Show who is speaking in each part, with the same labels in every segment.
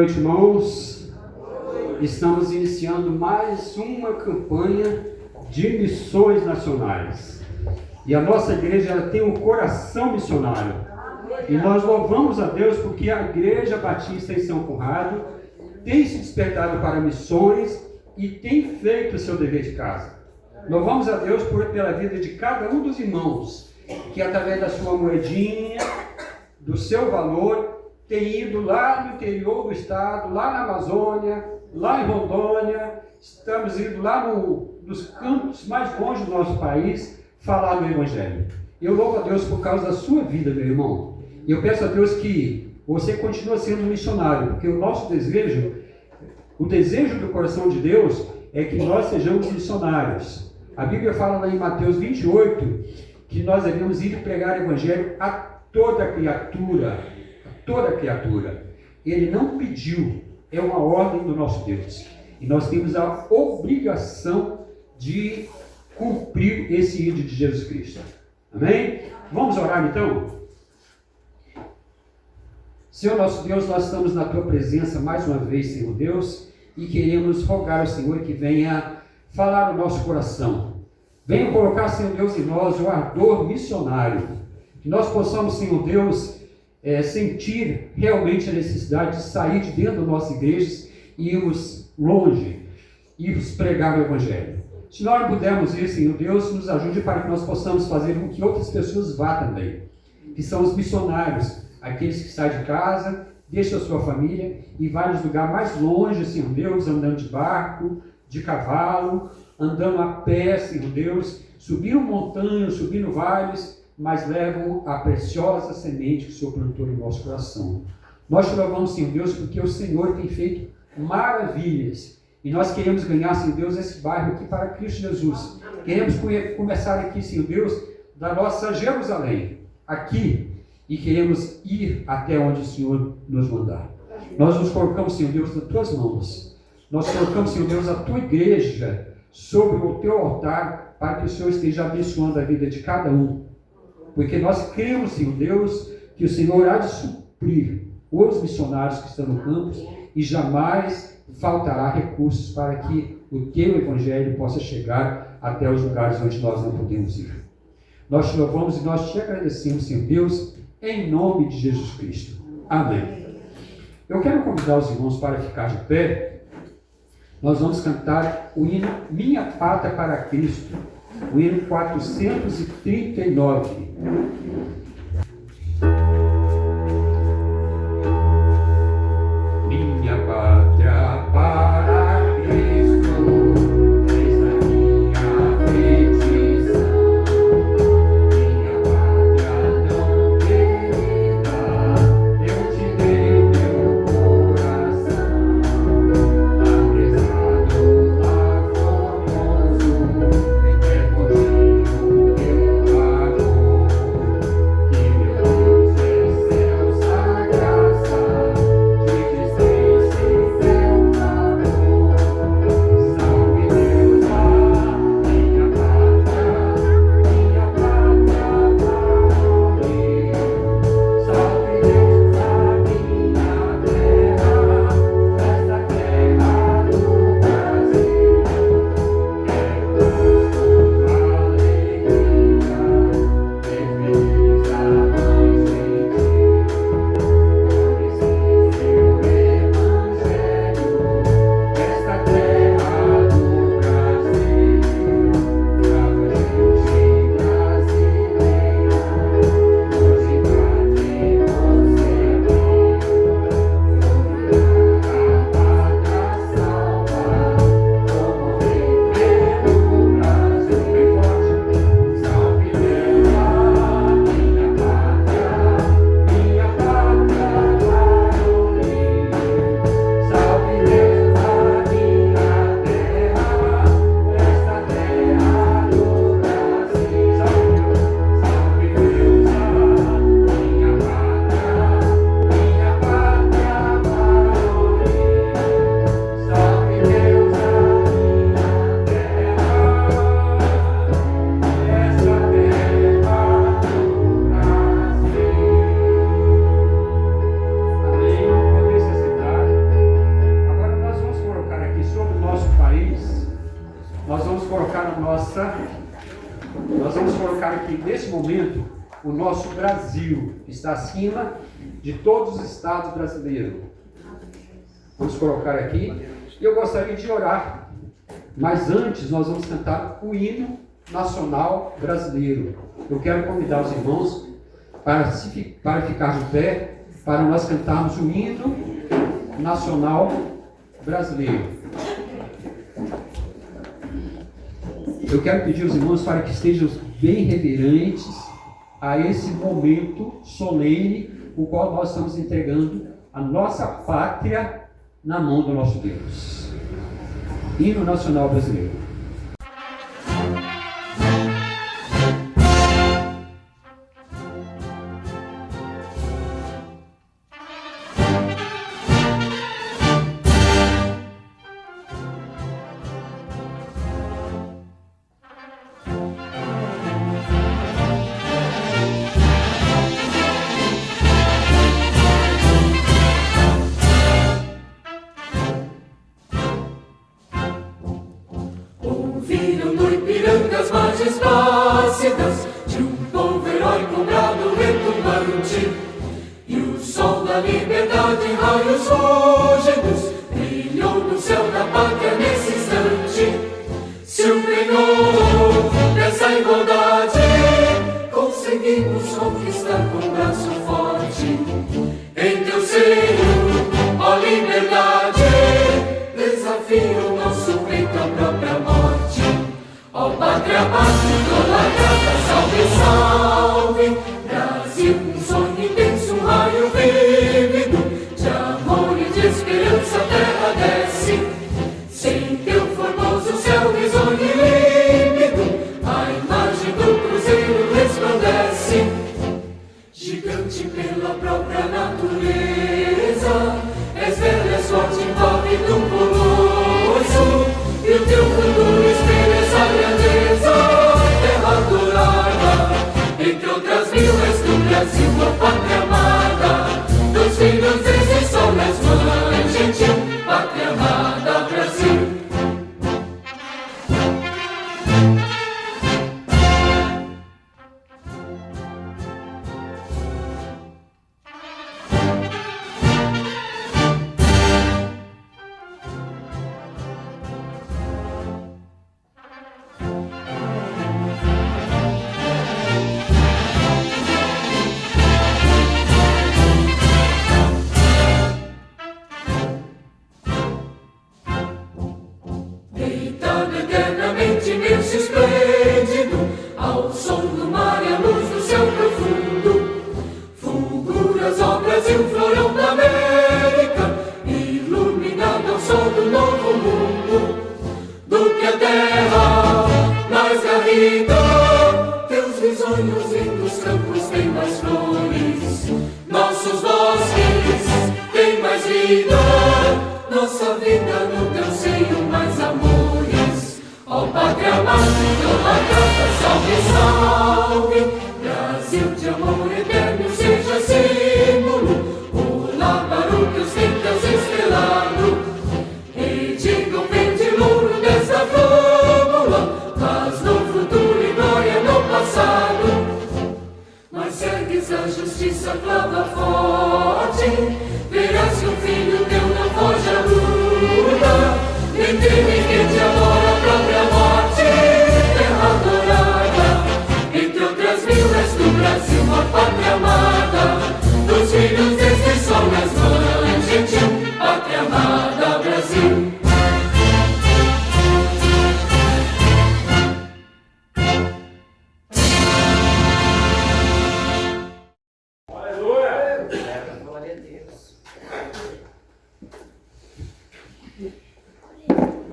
Speaker 1: noite, irmãos. Estamos iniciando mais uma campanha de missões nacionais. E a nossa igreja ela tem um coração missionário. E nós louvamos a Deus porque a Igreja Batista em São Conrado tem se despertado para missões e tem feito o seu dever de casa. Louvamos a Deus pela vida de cada um dos irmãos, que através da sua moedinha, do seu valor, tem ido lá no interior do estado, lá na Amazônia, lá em Rondônia, estamos indo lá nos campos mais longe do nosso país, falar do Evangelho. Eu louvo a Deus por causa da sua vida, meu irmão. E eu peço a Deus que você continue sendo um missionário, porque o nosso desejo, o desejo do coração de Deus é que nós sejamos missionários. A Bíblia fala lá em Mateus 28 que nós devemos ir pregar o Evangelho a toda criatura. Toda criatura. Ele não pediu, é uma ordem do nosso Deus. E nós temos a obrigação de cumprir esse ídolo de Jesus Cristo. Amém? Vamos orar então? Senhor nosso Deus, nós estamos na Tua presença mais uma vez, Senhor Deus, e queremos rogar ao Senhor que venha falar no nosso coração. Venha colocar, Senhor Deus, em nós o ardor missionário. Que nós possamos, Senhor Deus, sentir realmente a necessidade de sair de dentro das nossas igrejas e irmos longe, irmos pregar o Evangelho. Se nós não pudermos ir, Senhor Deus, nos ajude para que nós possamos fazer com que outras pessoas vá também, que são os missionários, aqueles que saem de casa, deixam a sua família e vão nos lugares mais longe, Senhor Deus, andando de barco, de cavalo, andando a pé, Senhor Deus, subindo montanhas, subindo vales, mas levam a preciosa semente que o Senhor plantou no nosso coração. Nós te louvamos, Senhor Deus, porque o Senhor tem feito maravilhas. E nós queremos ganhar, Senhor Deus, esse bairro aqui para Cristo Jesus. Queremos começar aqui, Senhor Deus, da nossa Jerusalém, aqui, e queremos ir até onde o Senhor nos mandar. Nós nos colocamos, Senhor Deus, nas Tuas mãos. Nós colocamos, Senhor Deus, a Tua igreja sobre o Teu altar, para que o Senhor esteja abençoando a vida de cada um. Porque nós cremos, Senhor Deus, que o Senhor há de suprir os missionários que estão no campus e jamais faltará recursos para que o Teu Evangelho possa chegar até os lugares onde nós não podemos ir. Nós te louvamos e nós te agradecemos, Senhor Deus, em nome de Jesus Cristo. Amém. Eu quero convidar os irmãos para ficar de pé. Nós vamos cantar o hino Minha Pátria para Cristo, o hino 439. Minha pátria para Cristo, eis a minha petição. Minha pátria tão querida, eu te dei meu coração. Apressado, laborioso, é contigo eu pago. nós vamos colocar aqui nesse momento o nosso Brasil, que está acima de todos os estados brasileiros. Vamos colocar aqui. E eu gostaria de orar. Mas antes nós vamos cantar o hino nacional brasileiro. Eu quero convidar os irmãos para ficar de pé, para nós cantarmos o hino nacional brasileiro. Eu quero pedir aos irmãos para que estejam bem reverentes a esse momento solene, o qual nós estamos entregando a nossa pátria na mão do nosso Deus. Hino nacional brasileiro.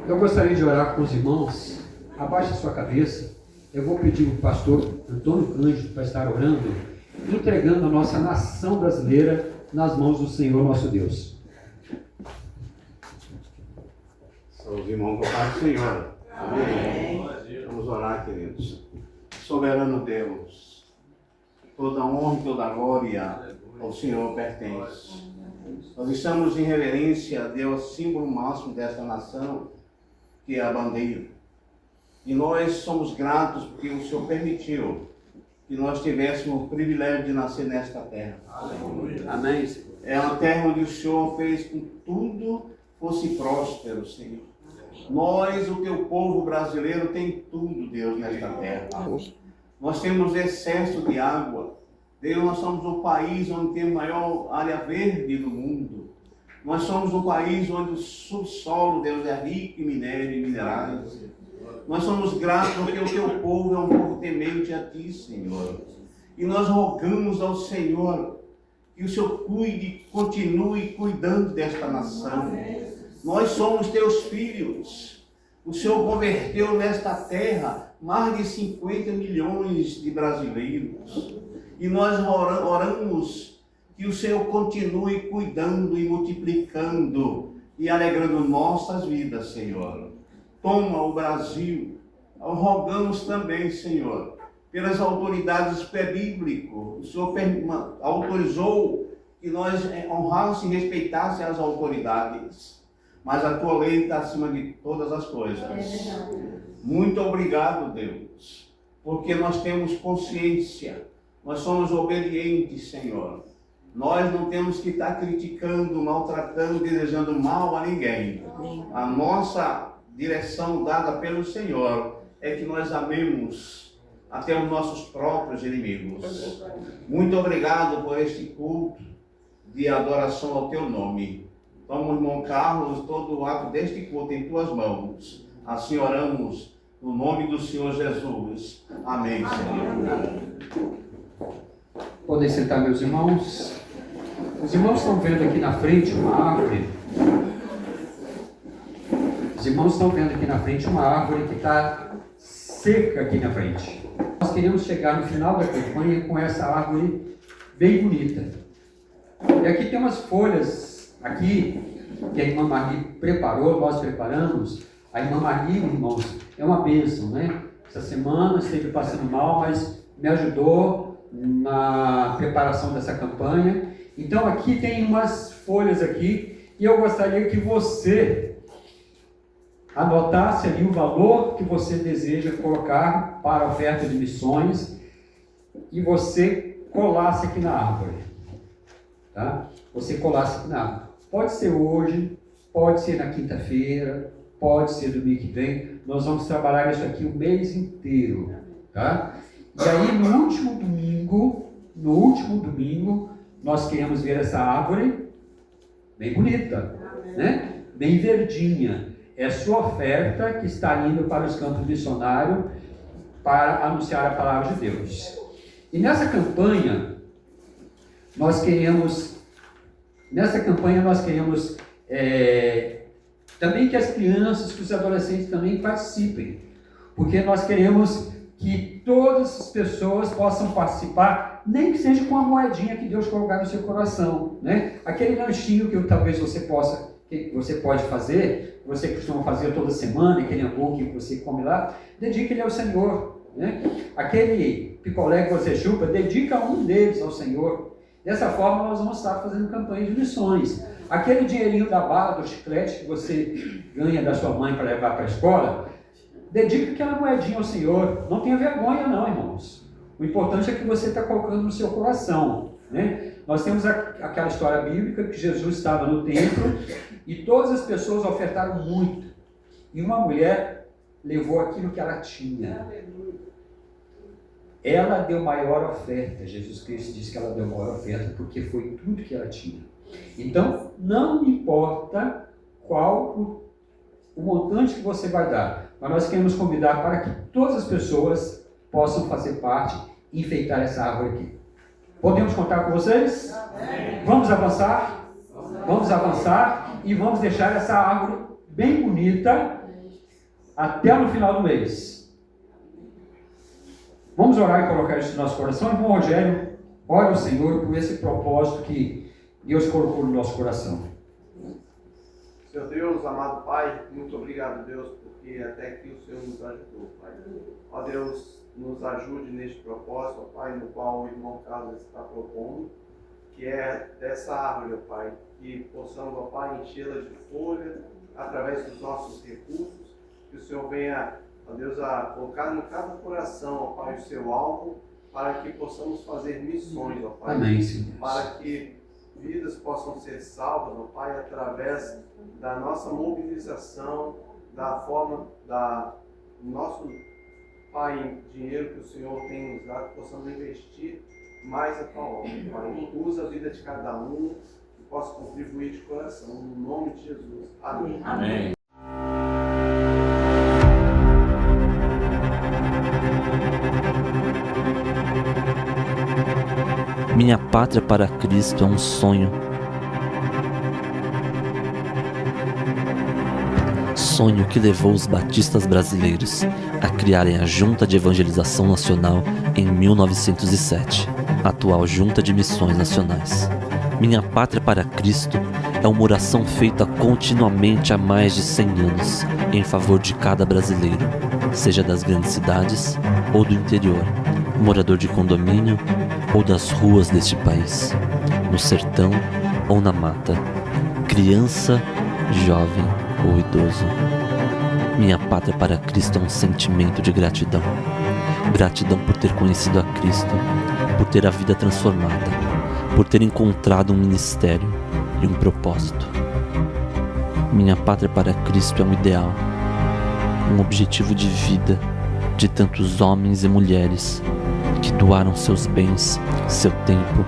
Speaker 1: Eu gostaria de orar com os irmãos. Abaixe a sua cabeça. Eu vou pedir o pastor Antônio Cândido para estar orando, entregando a nossa nação brasileira nas mãos do Senhor nosso Deus.
Speaker 2: São os irmãos do Pai do Senhor. Amém. Vamos orar, queridos. Soberano Deus, toda honra e toda glória ao Senhor pertence. Nós estamos em reverência a Deus, símbolo máximo desta nação, que é a bandeira. E nós somos gratos porque o Senhor permitiu que nós tivéssemos o privilégio de nascer nesta terra.
Speaker 1: Amém, Senhor.
Speaker 2: É uma terra onde o Senhor fez com que tudo fosse próspero, Senhor. Nós, o teu povo brasileiro, tem tudo, Deus, nesta terra. Nós temos excesso de água. Deus, nós somos o país onde tem a maior área verde do mundo. Nós somos um país onde o subsolo, Deus, é rico em minério e minerais. Nós somos gratos porque o teu povo é um povo temente a ti, Senhor. E nós rogamos ao Senhor que o Senhor cuide, continue cuidando desta nação. Nós somos teus filhos. O Senhor converteu nesta terra mais de 50 milhões de brasileiros. E nós oramos que o Senhor continue cuidando e multiplicando e alegrando nossas vidas, Senhor. Toma o Brasil. Rogamos também, Senhor, pelas autoridades pré-bíblicas. O Senhor autorizou que nós honrássemos e respeitassemos as autoridades. Mas a tua lei está acima de todas as coisas. Muito obrigado, Deus, porque nós temos consciência, nós somos obedientes, Senhor. Nós não temos que estar criticando, maltratando, desejando mal a ninguém. A nossa direção dada pelo Senhor é que nós amemos até os nossos próprios inimigos. Muito obrigado por este culto de adoração ao teu nome. Toma o irmão Carlos, todo o ato deste culto em tuas mãos. Assim oramos no nome do Senhor Jesus. Amém, Senhor.
Speaker 1: Podem sentar, meus irmãos. Os irmãos estão vendo aqui na frente uma árvore. Os irmãos estão vendo aqui na frente uma árvore que está seca aqui na frente. Nós queremos chegar no final da campanha com essa árvore bem bonita. E aqui tem umas folhas aqui que a irmã Marie preparou, nós preparamos. A irmã Marie, irmãos, é uma bênção, né? Essa semana esteve passando mal, mas me ajudou na preparação dessa campanha. Então aqui tem umas folhas aqui e eu gostaria que você anotasse ali o valor que você deseja colocar para a oferta de missões e você colasse aqui na árvore, tá? Você colasse aqui na árvore. Pode ser hoje, pode ser na quinta-feira, pode ser domingo que vem. Nós vamos trabalhar isso aqui o mês inteiro, tá? E aí no último domingo, nós queremos ver essa árvore bem bonita, né? Bem verdinha. É a sua oferta que está indo para os campos missionários para anunciar a palavra de Deus. E nessa campanha nós queremos também que as crianças, que os adolescentes também participem, porque nós queremos que todas as pessoas possam participar, nem que seja com a moedinha que Deus colocar no seu coração, né? Aquele lanchinho que talvez você pode fazer, você costuma fazer toda semana, aquele hambúrguer que você come lá, dedique ele ao Senhor, né? Aquele picolé que você chupa, dedica um deles ao Senhor. Dessa forma nós vamos estar fazendo campanha de missões. Aquele dinheirinho da bala, do chiclete que você ganha da sua mãe para levar para a escola, dedica aquela moedinha ao Senhor. Não tenha vergonha não, irmãos. O importante é que você está colocando no seu coração, né? Nós temos aquela história bíblica que Jesus estava no templo e todas as pessoas ofertaram muito. E uma mulher levou aquilo que ela tinha. Ela deu maior oferta. Jesus Cristo disse que ela deu maior oferta porque foi tudo que ela tinha. Então, não importa qual o montante que você vai dar, mas nós queremos convidar para que todas as pessoas possam fazer parte e enfeitar essa árvore aqui. Podemos contar com vocês? Amém. Vamos avançar? Vamos avançar e vamos deixar essa árvore bem bonita até no final do mês. Vamos orar e colocar isso no nosso coração. Irmão Rogério, ore ao Senhor por esse propósito que Deus colocou no nosso coração.
Speaker 3: Senhor Deus, amado Pai, muito obrigado, Deus, porque até aqui o Senhor nos ajudou, Pai. Ó Deus, nos ajude neste propósito, ó Pai, no qual o irmão Carlos está propondo, que é dessa árvore, ó Pai, que possamos, ó Pai, enchê-la de folha através dos nossos recursos, que o Senhor venha ó Deus, a colocar em cada coração, ó Pai, o seu alvo, para que possamos fazer missões, ó Pai.
Speaker 1: Amém, Senhor.
Speaker 3: Para que vidas possam ser salvas, ó Pai, através da nossa mobilização, da forma da nosso, Pai, dinheiro que o Senhor tem nos dado, que possamos investir mais a tua obra, Pai. Usa a vida de cada um e possa contribuir de coração, no nome de Jesus. Amém.
Speaker 4: Amém.
Speaker 5: Minha pátria para Cristo é um sonho. Sonho que levou os batistas brasileiros a criarem a Junta de Evangelização Nacional em 1907, atual Junta de Missões Nacionais. Minha pátria para Cristo é uma oração feita continuamente há mais de 100 anos em favor de cada brasileiro, seja das grandes cidades ou do interior, morador de condomínio ou das ruas deste país, no sertão ou na mata, criança, jovem ou idoso. Minha pátria para Cristo é um sentimento de gratidão. Gratidão por ter conhecido a Cristo, por ter a vida transformada, por ter encontrado um ministério e um propósito. Minha pátria para Cristo é um ideal, um objetivo de vida de tantos homens e mulheres que doaram seus bens, seu tempo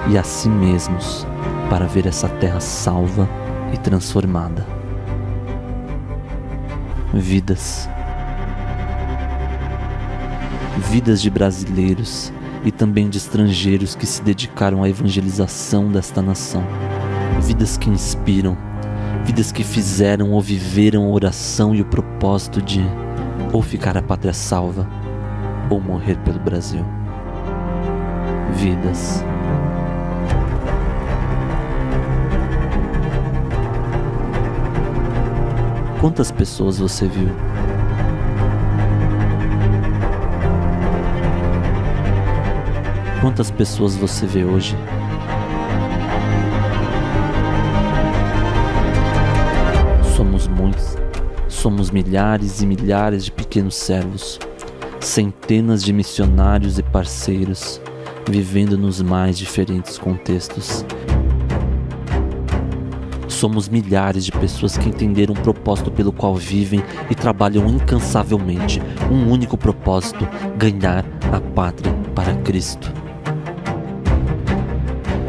Speaker 5: e a si mesmos para ver essa terra salva e transformada. Vidas de brasileiros e também de estrangeiros que se dedicaram à evangelização desta nação. Vidas que inspiram, vidas que fizeram ou viveram a oração e o propósito de ou ficar a pátria salva ou morrer pelo Brasil. Vidas. Quantas pessoas você viu? Quantas pessoas você vê hoje? Somos muitos. Somos milhares e milhares de pequenos servos, centenas de missionários e parceiros, vivendo nos mais diferentes contextos. Somos milhares de pessoas que entenderam o propósito pelo qual vivem e trabalham incansavelmente, um único propósito: ganhar a pátria para Cristo.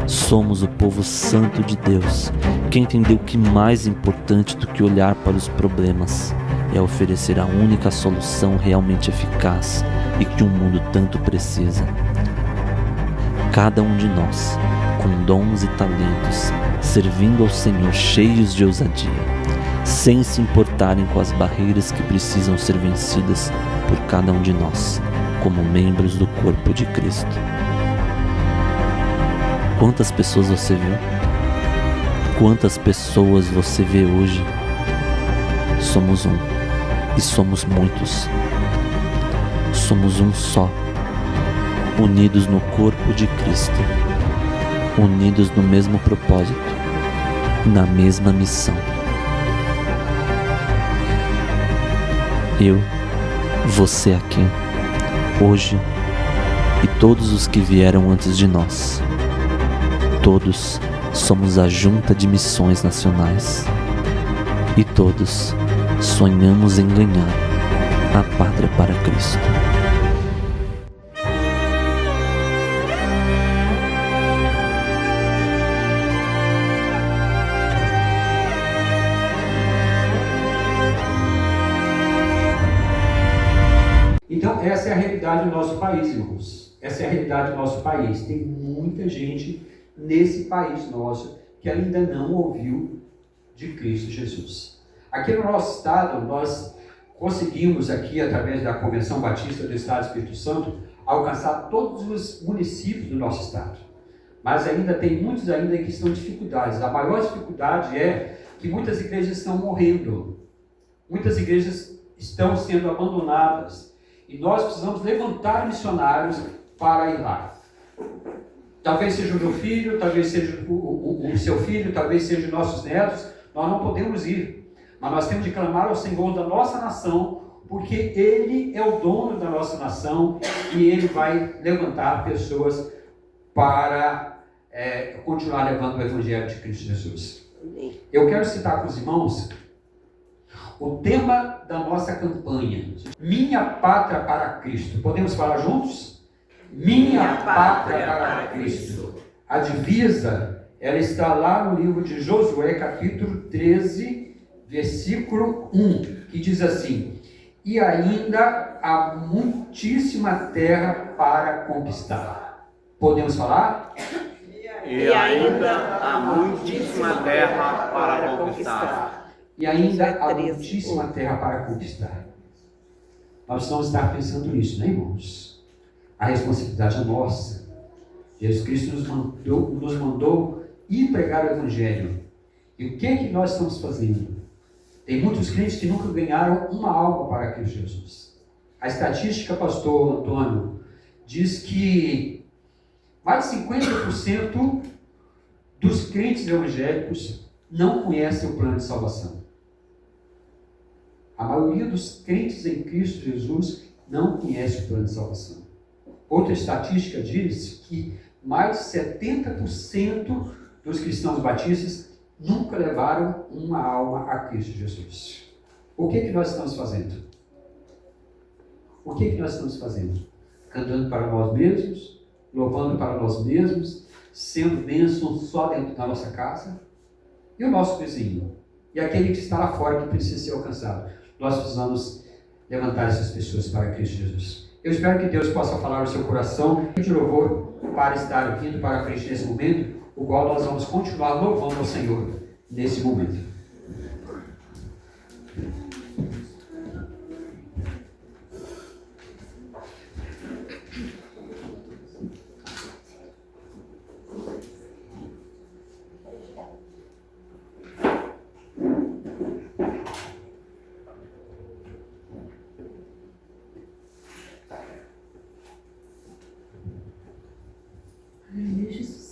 Speaker 5: Somos o povo santo de Deus, que entendeu que mais importante do que olhar para os problemas é oferecer a única solução realmente eficaz e que o mundo tanto precisa. Cada um de nós, com dons e talentos, servindo ao Senhor cheios de ousadia, sem se importarem com as barreiras que precisam ser vencidas por cada um de nós, como membros do corpo de Cristo. Quantas pessoas você viu? Quantas pessoas você vê hoje? Somos um, e somos muitos. Somos um só, unidos no corpo de Cristo, unidos no mesmo propósito, na mesma missão. Eu, você aqui, hoje, e todos os que vieram antes de nós, todos somos a Junta de Missões Nacionais e todos sonhamos em ganhar a pátria para Cristo.
Speaker 1: Então, essa é a realidade do nosso país, irmãos. Essa é a realidade do nosso país. Tem muita gente nesse país nosso que ainda não ouviu de Cristo Jesus. Aqui no nosso estado, nós conseguimos aqui, através da Convenção Batista do Estado do Espírito Santo, alcançar todos os municípios do nosso estado. Mas ainda tem muitos ainda que estão em dificuldades. A maior dificuldade é que muitas igrejas estão morrendo. Muitas igrejas estão sendo abandonadas. E nós precisamos levantar missionários para ir lá. Talvez seja o meu filho, talvez seja o seu filho, talvez seja os nossos netos. Nós não podemos ir. Mas nós temos de clamar ao Senhor da nossa nação porque Ele é o dono da nossa nação e Ele vai levantar pessoas para continuar levando o Evangelho de Cristo Jesus. Eu quero citar para os irmãos o tema da nossa campanha: Minha Pátria para Cristo. Podemos falar juntos? Minha Pátria para Cristo. A divisa, ela está lá no livro de Josué, capítulo 13, versículo 1, que diz assim: e ainda há muitíssima terra para conquistar. Podemos falar?
Speaker 2: E ainda há muitíssima terra para conquistar.
Speaker 1: E ainda há muitíssima terra para conquistar. Nós precisamos estar pensando nisso, né, irmãos? A responsabilidade é nossa. Jesus Cristo nos mandou ir pregar o Evangelho. E o que é que nós estamos fazendo? Tem muitos crentes que nunca ganharam uma alma para Cristo Jesus. A estatística, pastor Antônio, diz que mais de 50% dos crentes evangélicos não conhecem o plano de salvação. A maioria dos crentes em Cristo Jesus não conhece o plano de salvação. Outra estatística diz que mais de 70% dos cristãos batistas nunca levaram uma alma a Cristo Jesus. O que nós estamos fazendo? O que nós estamos fazendo? Cantando para nós mesmos, louvando para nós mesmos, sendo bênção só dentro da nossa casa? E o nosso vizinho? E aquele que está lá fora que precisa ser alcançado? Nós precisamos levantar essas pessoas para Cristo Jesus. Eu espero que Deus possa falar no seu coração e de louvor para estar vindo para frente nesse momento, o qual nós vamos continuar louvando ao Senhor nesse momento.
Speaker 4: Meu Jesus.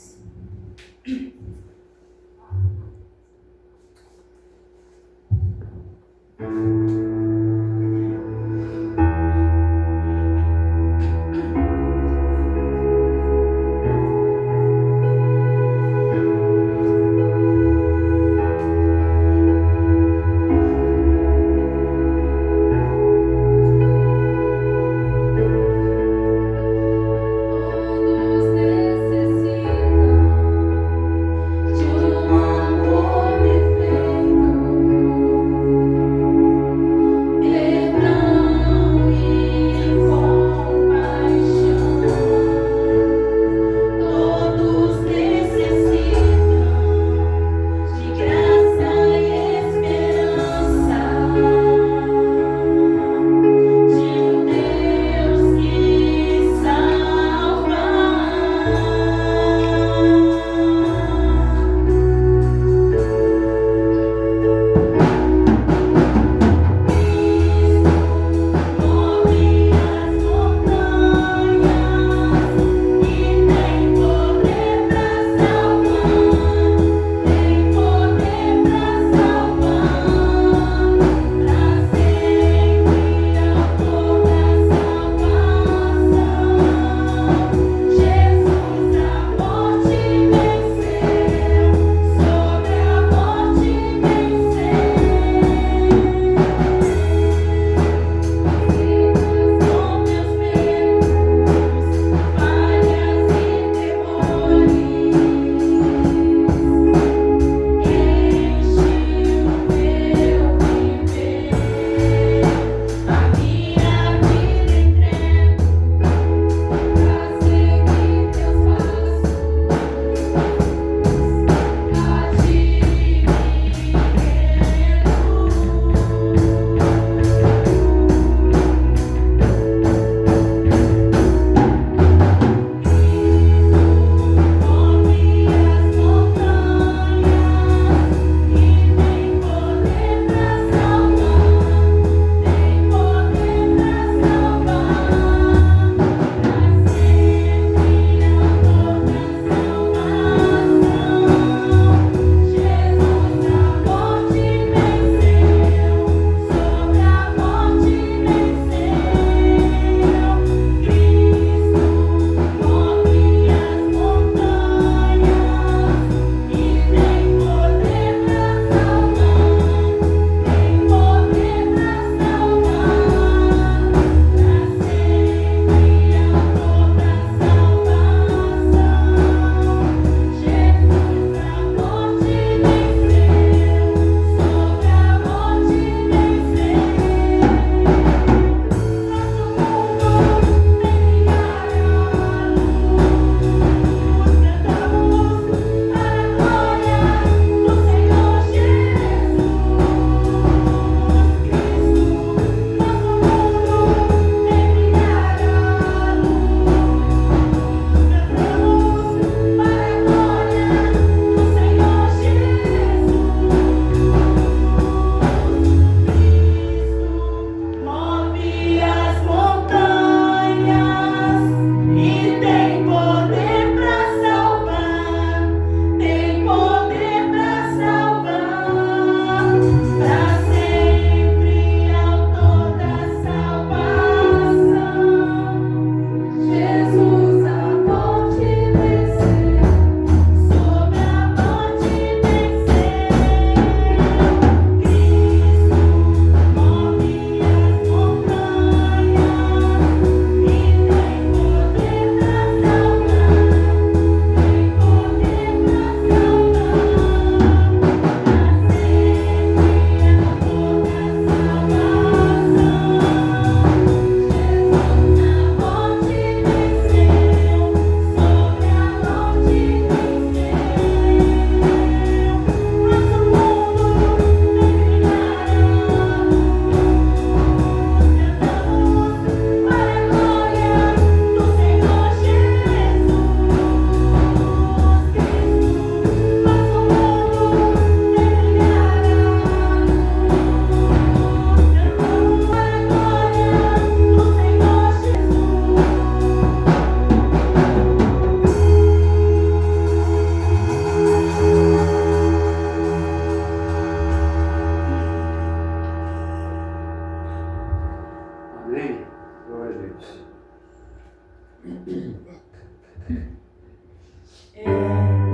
Speaker 4: Os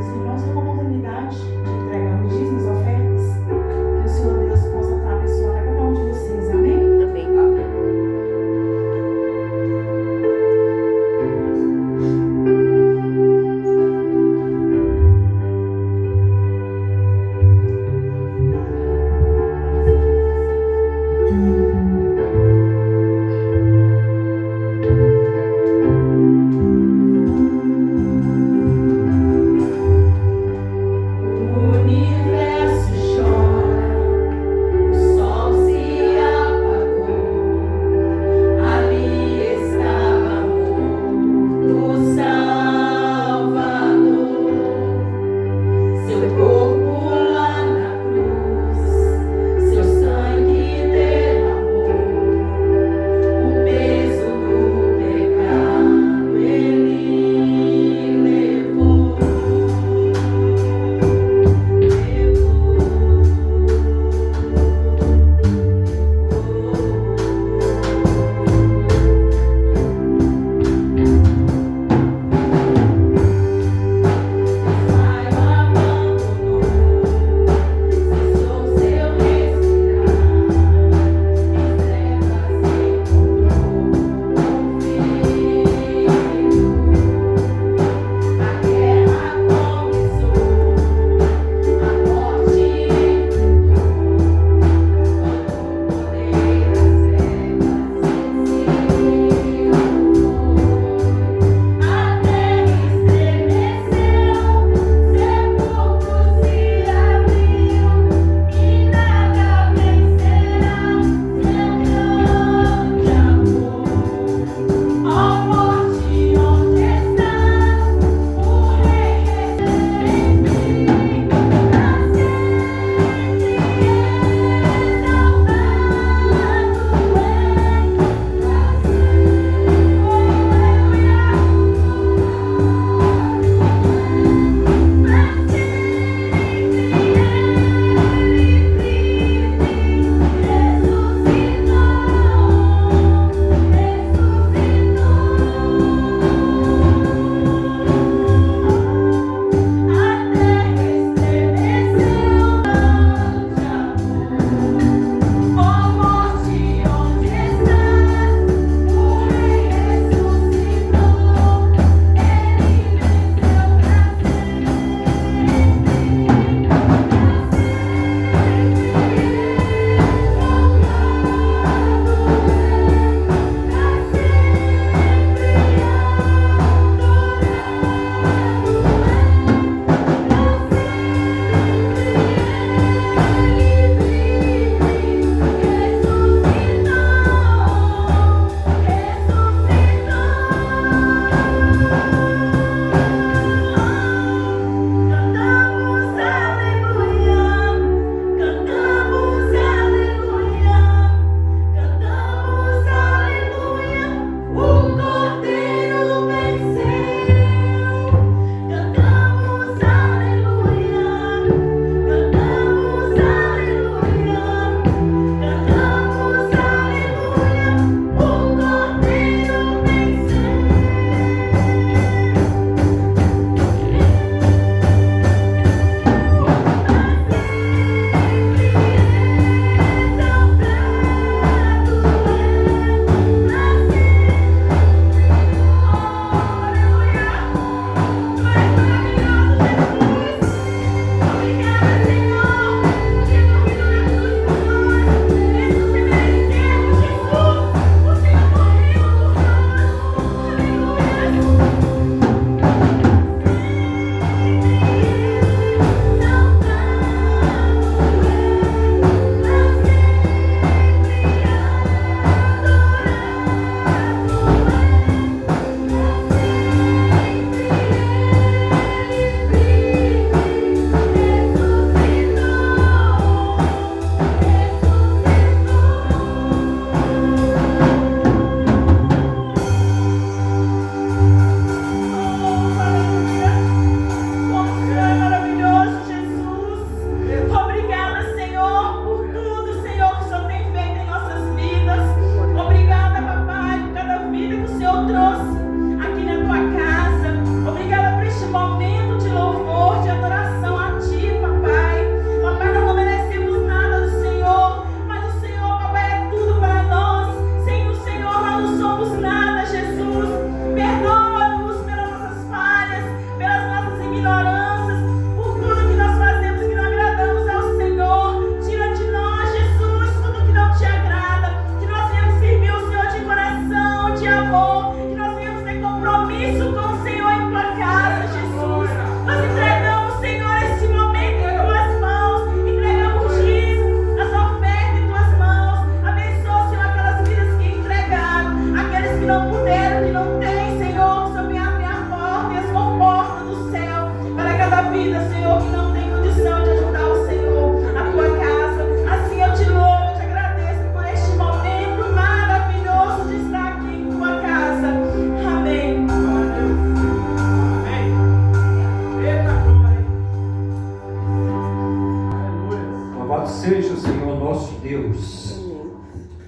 Speaker 4: irmãos têm uma oportunidade de entregar os dízimos, ofertas, que o Senhor Deus possa estar abençoando a cada um de vocês, amém?
Speaker 6: Amém.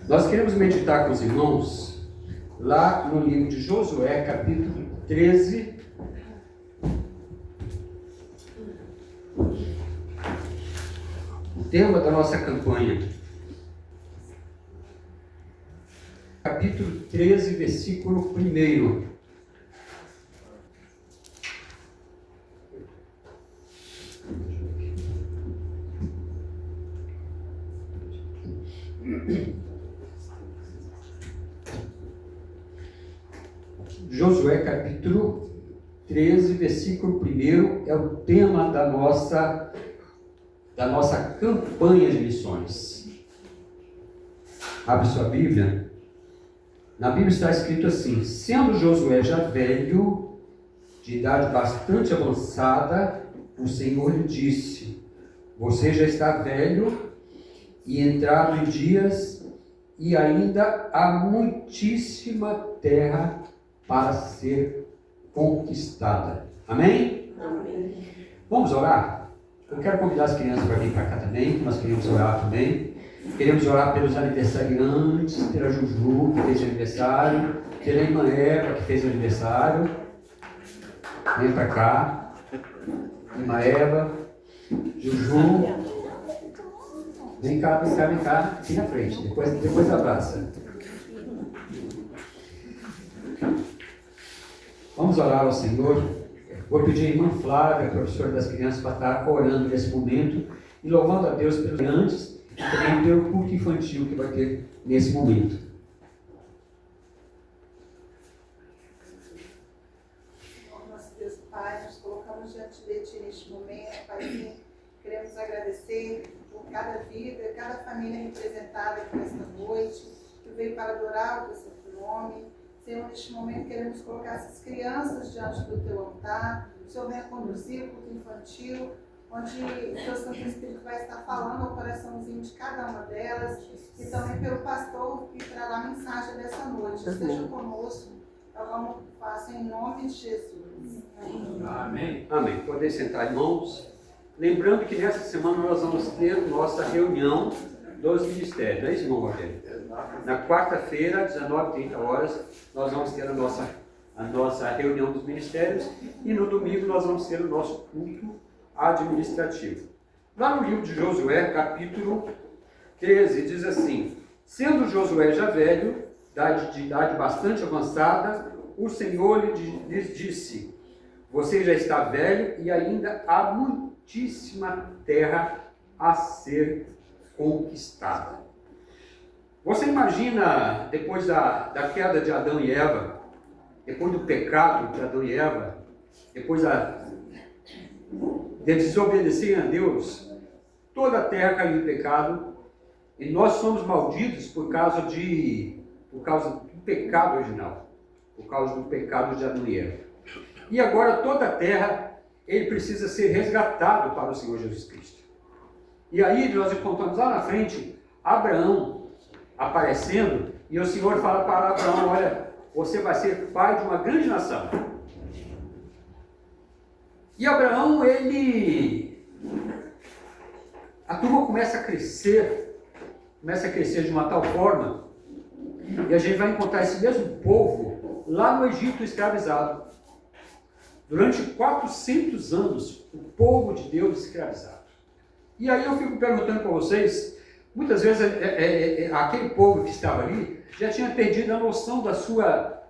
Speaker 1: Nós queremos meditar com os irmãos lá no livro de Josué, capítulo 13. O tema da nossa campanha. Capítulo 13, versículo 1. Josué capítulo 13, versículo 1 é o tema da nossa campanha de missões. Abre sua Bíblia. Na Bíblia está escrito assim: sendo Josué já velho, de idade bastante avançada, o Senhor lhe disse: você já está velho e entrado em dias, e ainda há muitíssima terra para ser conquistada. Amém?
Speaker 4: Amém.
Speaker 1: Vamos orar? Eu quero convidar as crianças para vir para cá também, nós queremos orar também. Queremos orar pelos aniversariantes, pela Juju, que fez aniversário, pela irmã Eva, que fez aniversário. Vem para cá. Irmã Eva, Juju. Vem cá, aqui na frente, depois abraça. Vamos orar ao Senhor. Vou pedir a irmã Flávia, professora das crianças, para estar orando nesse momento e louvando a Deus pelos antes e também pelo culto infantil que vai ter nesse momento.
Speaker 6: Nosso Deus Pai, nos colocamos diante de Ti neste momento, Paizinho. Queremos agradecer por cada vida, cada família representada aqui nesta noite, que veio para adorar o Teu Santo Nome. Senhor, neste momento queremos colocar essas crianças diante do Teu altar. O Senhor venha conduzir o culto infantil, onde o Teu Santo Espírito vai estar falando ao coraçãozinho de cada uma delas, e também pelo pastor que trará a mensagem dessa noite. Esteja conosco, eu vamos fazer em nome de Jesus.
Speaker 1: Amém. Amém. Podem sentar, irmãos. Lembrando que nessa semana nós vamos ter nossa reunião dos ministérios, não é isso, irmão Rogério? Na quarta-feira, 19h30, nós vamos ter a nossa reunião dos ministérios, e no domingo nós vamos ter o nosso culto administrativo. Lá no livro de Josué, capítulo 13, diz assim: sendo Josué já velho, de idade bastante avançada, o Senhor lhes disse: você já está velho e ainda há muitíssima terra a ser conquistada. Você imagina, depois da queda de Adão e Eva, depois do pecado de Adão e Eva, depois de desobedecerem a Deus, toda a terra caiu em pecado, e nós somos malditos por causa do pecado original, por causa do pecado de Adão e Eva. E agora toda a terra, ele precisa ser resgatado para o Senhor Jesus Cristo. E aí nós encontramos lá na frente Abraão aparecendo, e o Senhor fala para Abraão: olha, você vai ser pai de uma grande nação. E Abraão, a turma começa a crescer de uma tal forma, e a gente vai encontrar esse mesmo povo lá no Egito escravizado. Durante 400 anos, o povo de Deus escravizado. E aí eu fico perguntando para vocês, muitas vezes aquele povo que estava ali já tinha perdido a noção da sua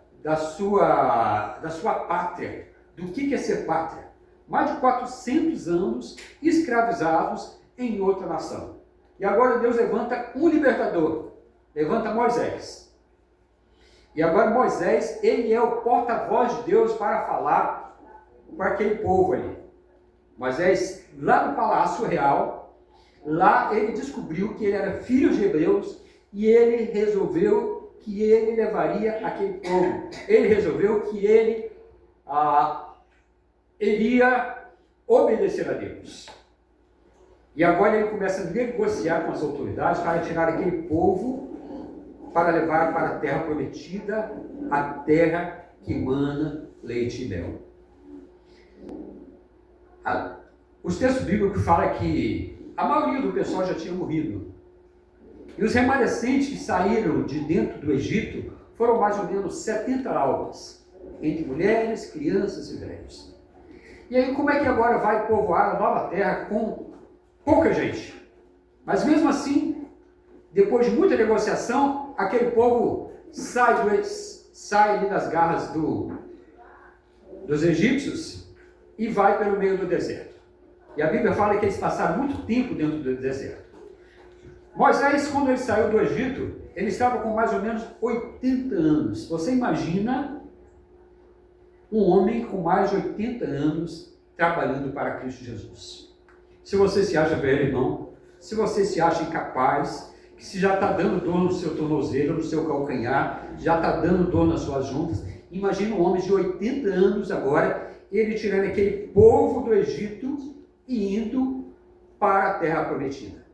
Speaker 1: pátria, do que é ser pátria. Mais de 400 anos escravizados em outra nação. E agora Deus levanta um libertador, levanta Moisés. E agora Moisés, ele é o porta-voz de Deus para falar para aquele povo ali. Moisés, lá no Palácio Real, lá ele descobriu que ele era filho de hebreus, e ele resolveu que ele levaria aquele povo. Ele resolveu que ele iria obedecer a Deus. E agora ele começa a negociar com as autoridades para tirar aquele povo, para levar para a terra prometida, a terra que emana leite e mel. Os textos bíblicos falam que a maioria do pessoal já tinha morrido. E os remanescentes que saíram de dentro do Egito foram mais ou menos 70 almas, entre mulheres, crianças e velhos. E aí como é que agora vai povoar a nova terra com pouca gente? Mas mesmo assim, depois de muita negociação, aquele povo sai ali das garras dos egípcios e vai pelo meio do deserto. E a Bíblia fala que eles passaram muito tempo dentro do deserto. Moisés, quando ele saiu do Egito, ele estava com mais ou menos 80 anos. Você imagina um homem com mais de 80 anos trabalhando para Cristo Jesus. Se você se acha velho, irmão, se você se acha incapaz, que se já está dando dor no seu tornozelo, no seu calcanhar, já está dando dor nas suas juntas, imagina um homem de 80 anos agora, ele tirando aquele povo do Egito e indo para a terra prometida.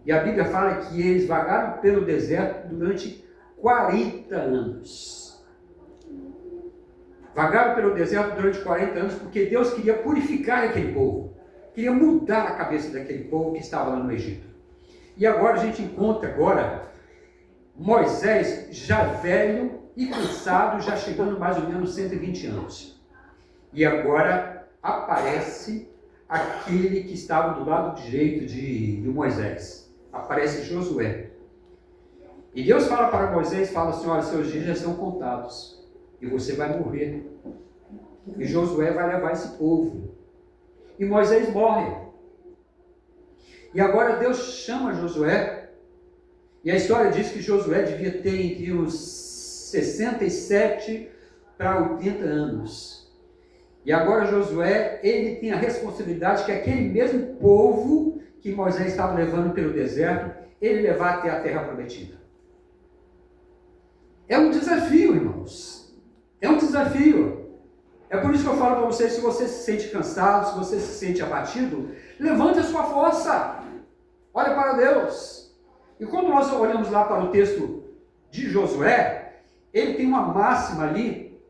Speaker 1: E a Bíblia fala que eles vagaram pelo deserto durante 40 anos. Vagaram pelo deserto durante 40 anos porque Deus queria purificar aquele povo. Queria mudar a cabeça daquele povo que estava lá no Egito. E agora a gente encontra Moisés já velho e cansado, já chegando mais ou menos 120 anos. E agora aparece aquele que estava do lado direito de Moisés. Aparece Josué. E Deus fala para Moisés, fala assim, olha, seus dias já estão contados. E você vai morrer. E Josué vai levar esse povo. E Moisés morre. E agora Deus chama Josué. E a história diz que Josué devia ter entre os 67 para 80 anos. E agora Josué, ele tem a responsabilidade que aquele mesmo povo que Moisés estava levando pelo deserto, ele levar até a terra prometida. É um desafio, irmãos. É um desafio. É por isso que eu falo para vocês, se você se sente cansado, se você se sente abatido, levante a sua força. Olha para Deus. E quando nós olhamos lá para o texto de Josué, ele tem uma máxima ali,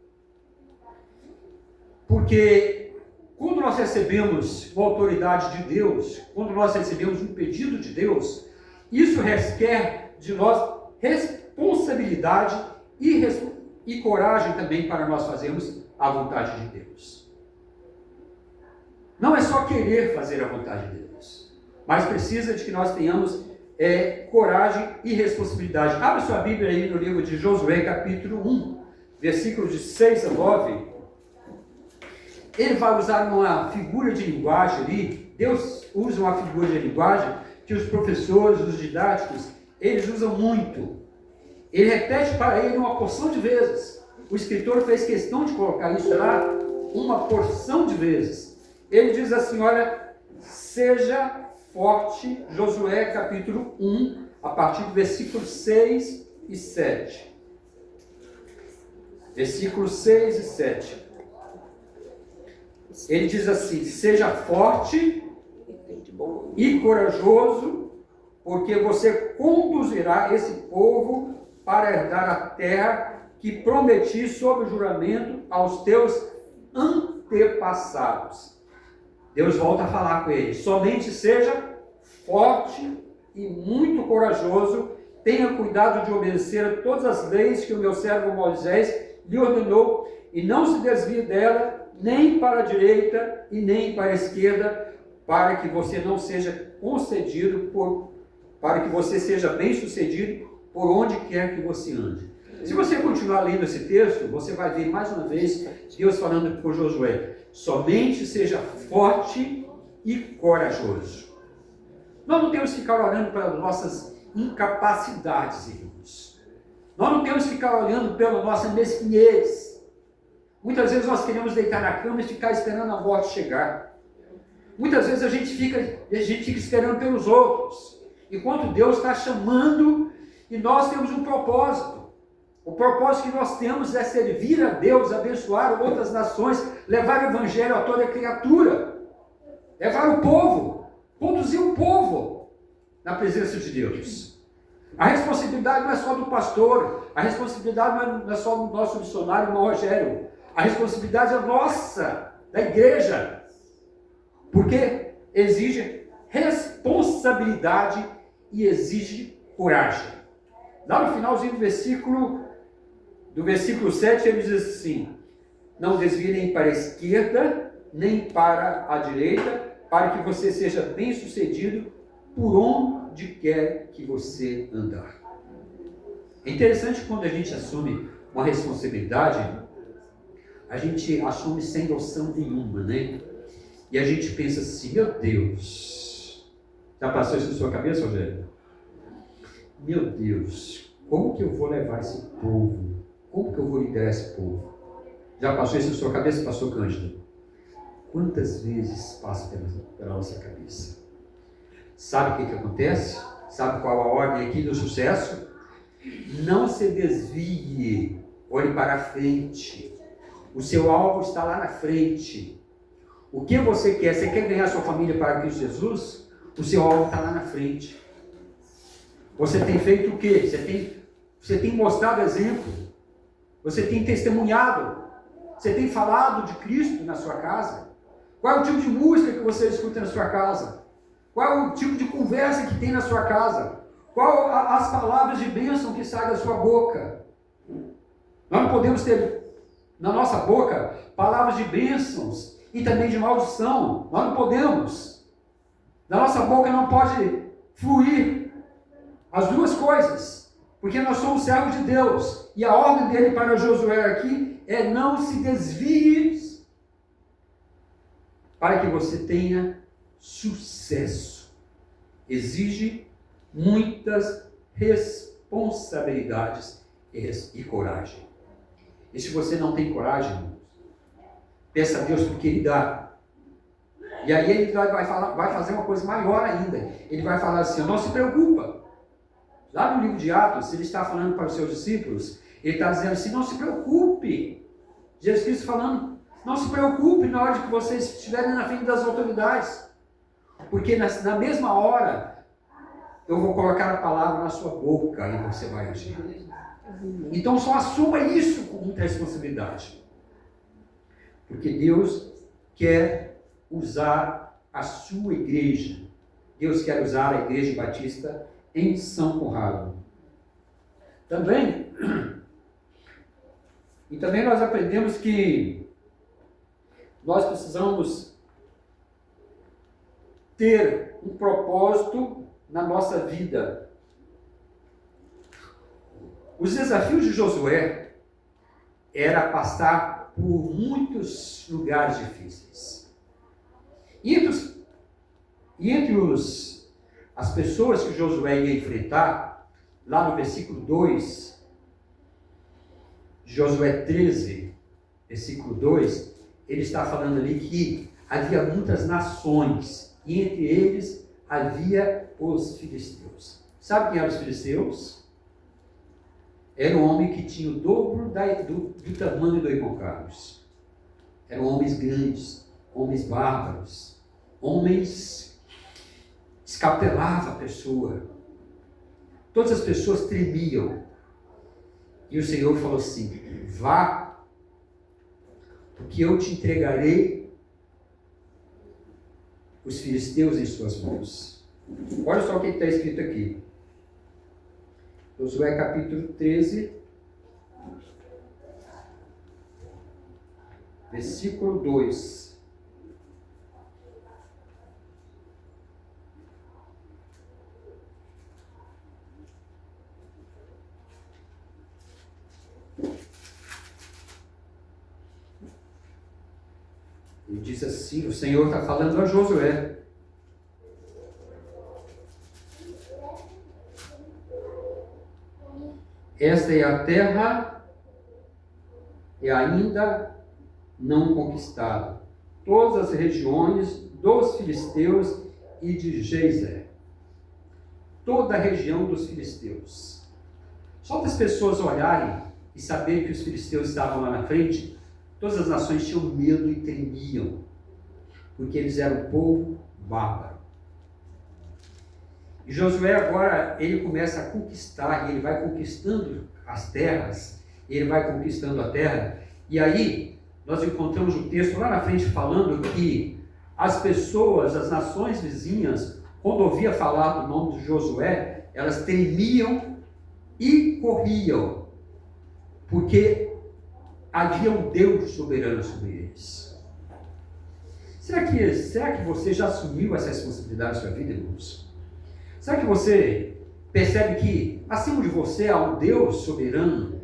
Speaker 1: porque quando nós recebemos uma autoridade de Deus, quando nós recebemos um pedido de Deus, isso requer de nós responsabilidade e coragem também para nós fazermos a vontade de Deus. Não é só querer fazer a vontade de Deus, mas precisa de que nós tenhamos coragem e responsabilidade. Abra sua Bíblia aí no livro de Josué, capítulo 1, versículos de 6 a 9. Ele vai usar uma figura de linguagem ali. Deus usa uma figura de linguagem que os professores, os didáticos, eles usam muito. Ele repete para ele uma porção de vezes. O escritor fez questão de colocar isso lá uma porção de vezes. Ele diz assim, olha, seja forte, Josué capítulo 1, a partir do versículo 6 e 7. Versículos 6 e 7. Ele diz assim, seja forte e corajoso, porque você conduzirá esse povo para herdar a terra que prometi sob juramento aos teus antepassados. Deus volta a falar com ele, somente seja forte e muito corajoso, tenha cuidado de obedecer a todas as leis que o meu servo Moisés lhe ordenou, e não se desvie dela, nem para a direita e nem para a esquerda, para que você não seja para que você seja bem sucedido por onde quer que você ande. Se você continuar lendo esse texto, você vai ver mais uma vez Deus falando por Josué, somente seja forte e corajoso. Nós não temos que ficar olhando para nossas incapacidades, irmãos. Nós não temos que ficar olhando pela nossa mesquinhez. Muitas vezes nós queremos deitar na cama e ficar esperando a morte chegar. Muitas vezes a gente fica esperando pelos outros, enquanto Deus está chamando e nós temos um propósito. O propósito que nós temos é servir a Deus, abençoar outras nações, levar o evangelho a toda criatura, levar o povo, conduzir o povo na presença de Deus. A responsabilidade não é só do pastor, a responsabilidade não é só do nosso missionário, irmão Rogério. A responsabilidade é nossa, da igreja, porque exige responsabilidade e exige coragem. Lá no finalzinho do versículo 7, ele diz assim: não desvie nem para a esquerda, nem para a direita, para que você seja bem sucedido por onde quer que você andar. É interessante quando a gente assume uma responsabilidade, a gente assume sem noção nenhuma, né? E a gente pensa assim: meu Deus, já passou isso na sua cabeça, Rogério? Meu Deus, como que eu vou levar esse povo? Como que eu vou liderar esse povo? Já passou isso na sua cabeça, pastor Cândido? Quantas vezes passa pela nossa cabeça? Sabe o que acontece? Sabe qual a ordem aqui do sucesso? Não se desvie, olhe para a frente. O seu alvo está lá na frente. O que você quer? Você quer ganhar sua família para Cristo Jesus? O seu alvo está lá na frente. Você tem feito o quê? Você tem mostrado exemplo. Você tem testemunhado. Você tem falado de Cristo na sua casa. Qual é o tipo de música que você escuta na sua casa? Qual é o tipo de conversa que tem na sua casa? Qual as palavras de bênção que saem da sua boca? Nós não podemos ter na nossa boca palavras de bênçãos e também de maldição. Nós não podemos. Na nossa boca não pode fluir as duas coisas, porque nós somos servos de Deus. E a ordem dele para Josué aqui é: não se desvie, para que você tenha sucesso. Exige muitas responsabilidades e coragem. E se você não tem coragem, peça a Deus porque Ele dá. E aí Ele vai fazer uma coisa maior ainda. Ele vai falar assim: não se preocupa. Lá no livro de Atos, Ele está falando para os seus discípulos, Ele está dizendo assim: não se preocupe. Jesus Cristo falando: não se preocupe na hora de que vocês estiverem na frente das autoridades, porque na mesma hora eu vou colocar a palavra na sua boca e você vai agir. Então só assuma isso com muita responsabilidade, porque Deus quer usar a sua igreja. Deus quer usar a Igreja Batista em São Conrado. Também nós aprendemos que nós precisamos ter um propósito na nossa vida. Os desafios de Josué era passar por muitos lugares difíceis. E entre as pessoas que Josué ia enfrentar, lá no versículo 2, Josué 13, versículo 2, ele está falando ali que havia muitas nações, e entre eles havia os filisteus. Sabe quem eram os filisteus? Era um homem que tinha o dobro do tamanho do irmão Carlos. Eram homens grandes, homens bárbaros, homens escapelava a pessoa. Todas as pessoas tremiam. E o Senhor falou assim: vá, porque eu te entregarei os filisteus em suas mãos. Olha só o que está escrito aqui. Josué capítulo 13, versículo 2. Ele diz assim, o Senhor está falando a Josué: esta é a terra e ainda não conquistada, todas as regiões dos filisteus e de Gezer, toda a região dos filisteus. Só para as pessoas olharem e saberem que os filisteus estavam lá na frente, todas as nações tinham medo e tremiam, porque eles eram um povo bárbaro. E Josué agora, ele começa a conquistar, e ele vai conquistando as terras, ele vai conquistando a terra, e aí nós encontramos o texto lá na frente falando que as pessoas, as nações vizinhas, quando ouvia falar do nome de Josué, elas tremiam e corriam, porque havia um Deus soberano sobre eles. Será que você já assumiu essa responsabilidade na sua vida, irmãos? Será que você percebe que acima de você há um Deus soberano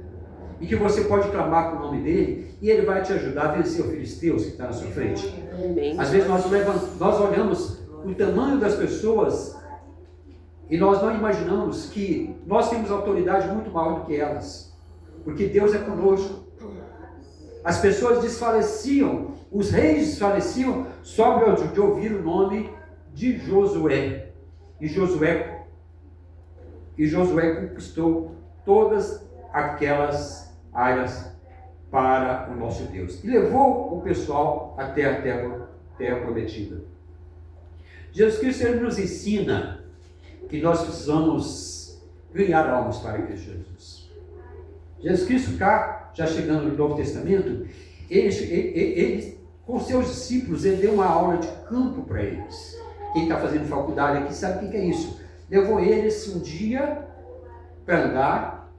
Speaker 1: e que você pode clamar para o nome dele e ele vai te ajudar a vencer o filisteus que está na sua frente? Às vezes nós olhamos o tamanho das pessoas e nós não imaginamos que nós temos autoridade muito maior do que elas, porque Deus é conosco. As pessoas desfaleciam, os reis desfaleciam só de ouvir o nome de Josué. E Josué conquistou todas aquelas áreas para o nosso Deus. E levou o pessoal até a terra prometida. Jesus Cristo, ele nos ensina que nós precisamos ganhar almas para Cristo Jesus. Jesus Cristo, já chegando no Novo Testamento, ele com seus discípulos, ele deu uma aula de campo para eles. Quem está fazendo faculdade aqui sabe o que é isso. Levou eles um dia para andar,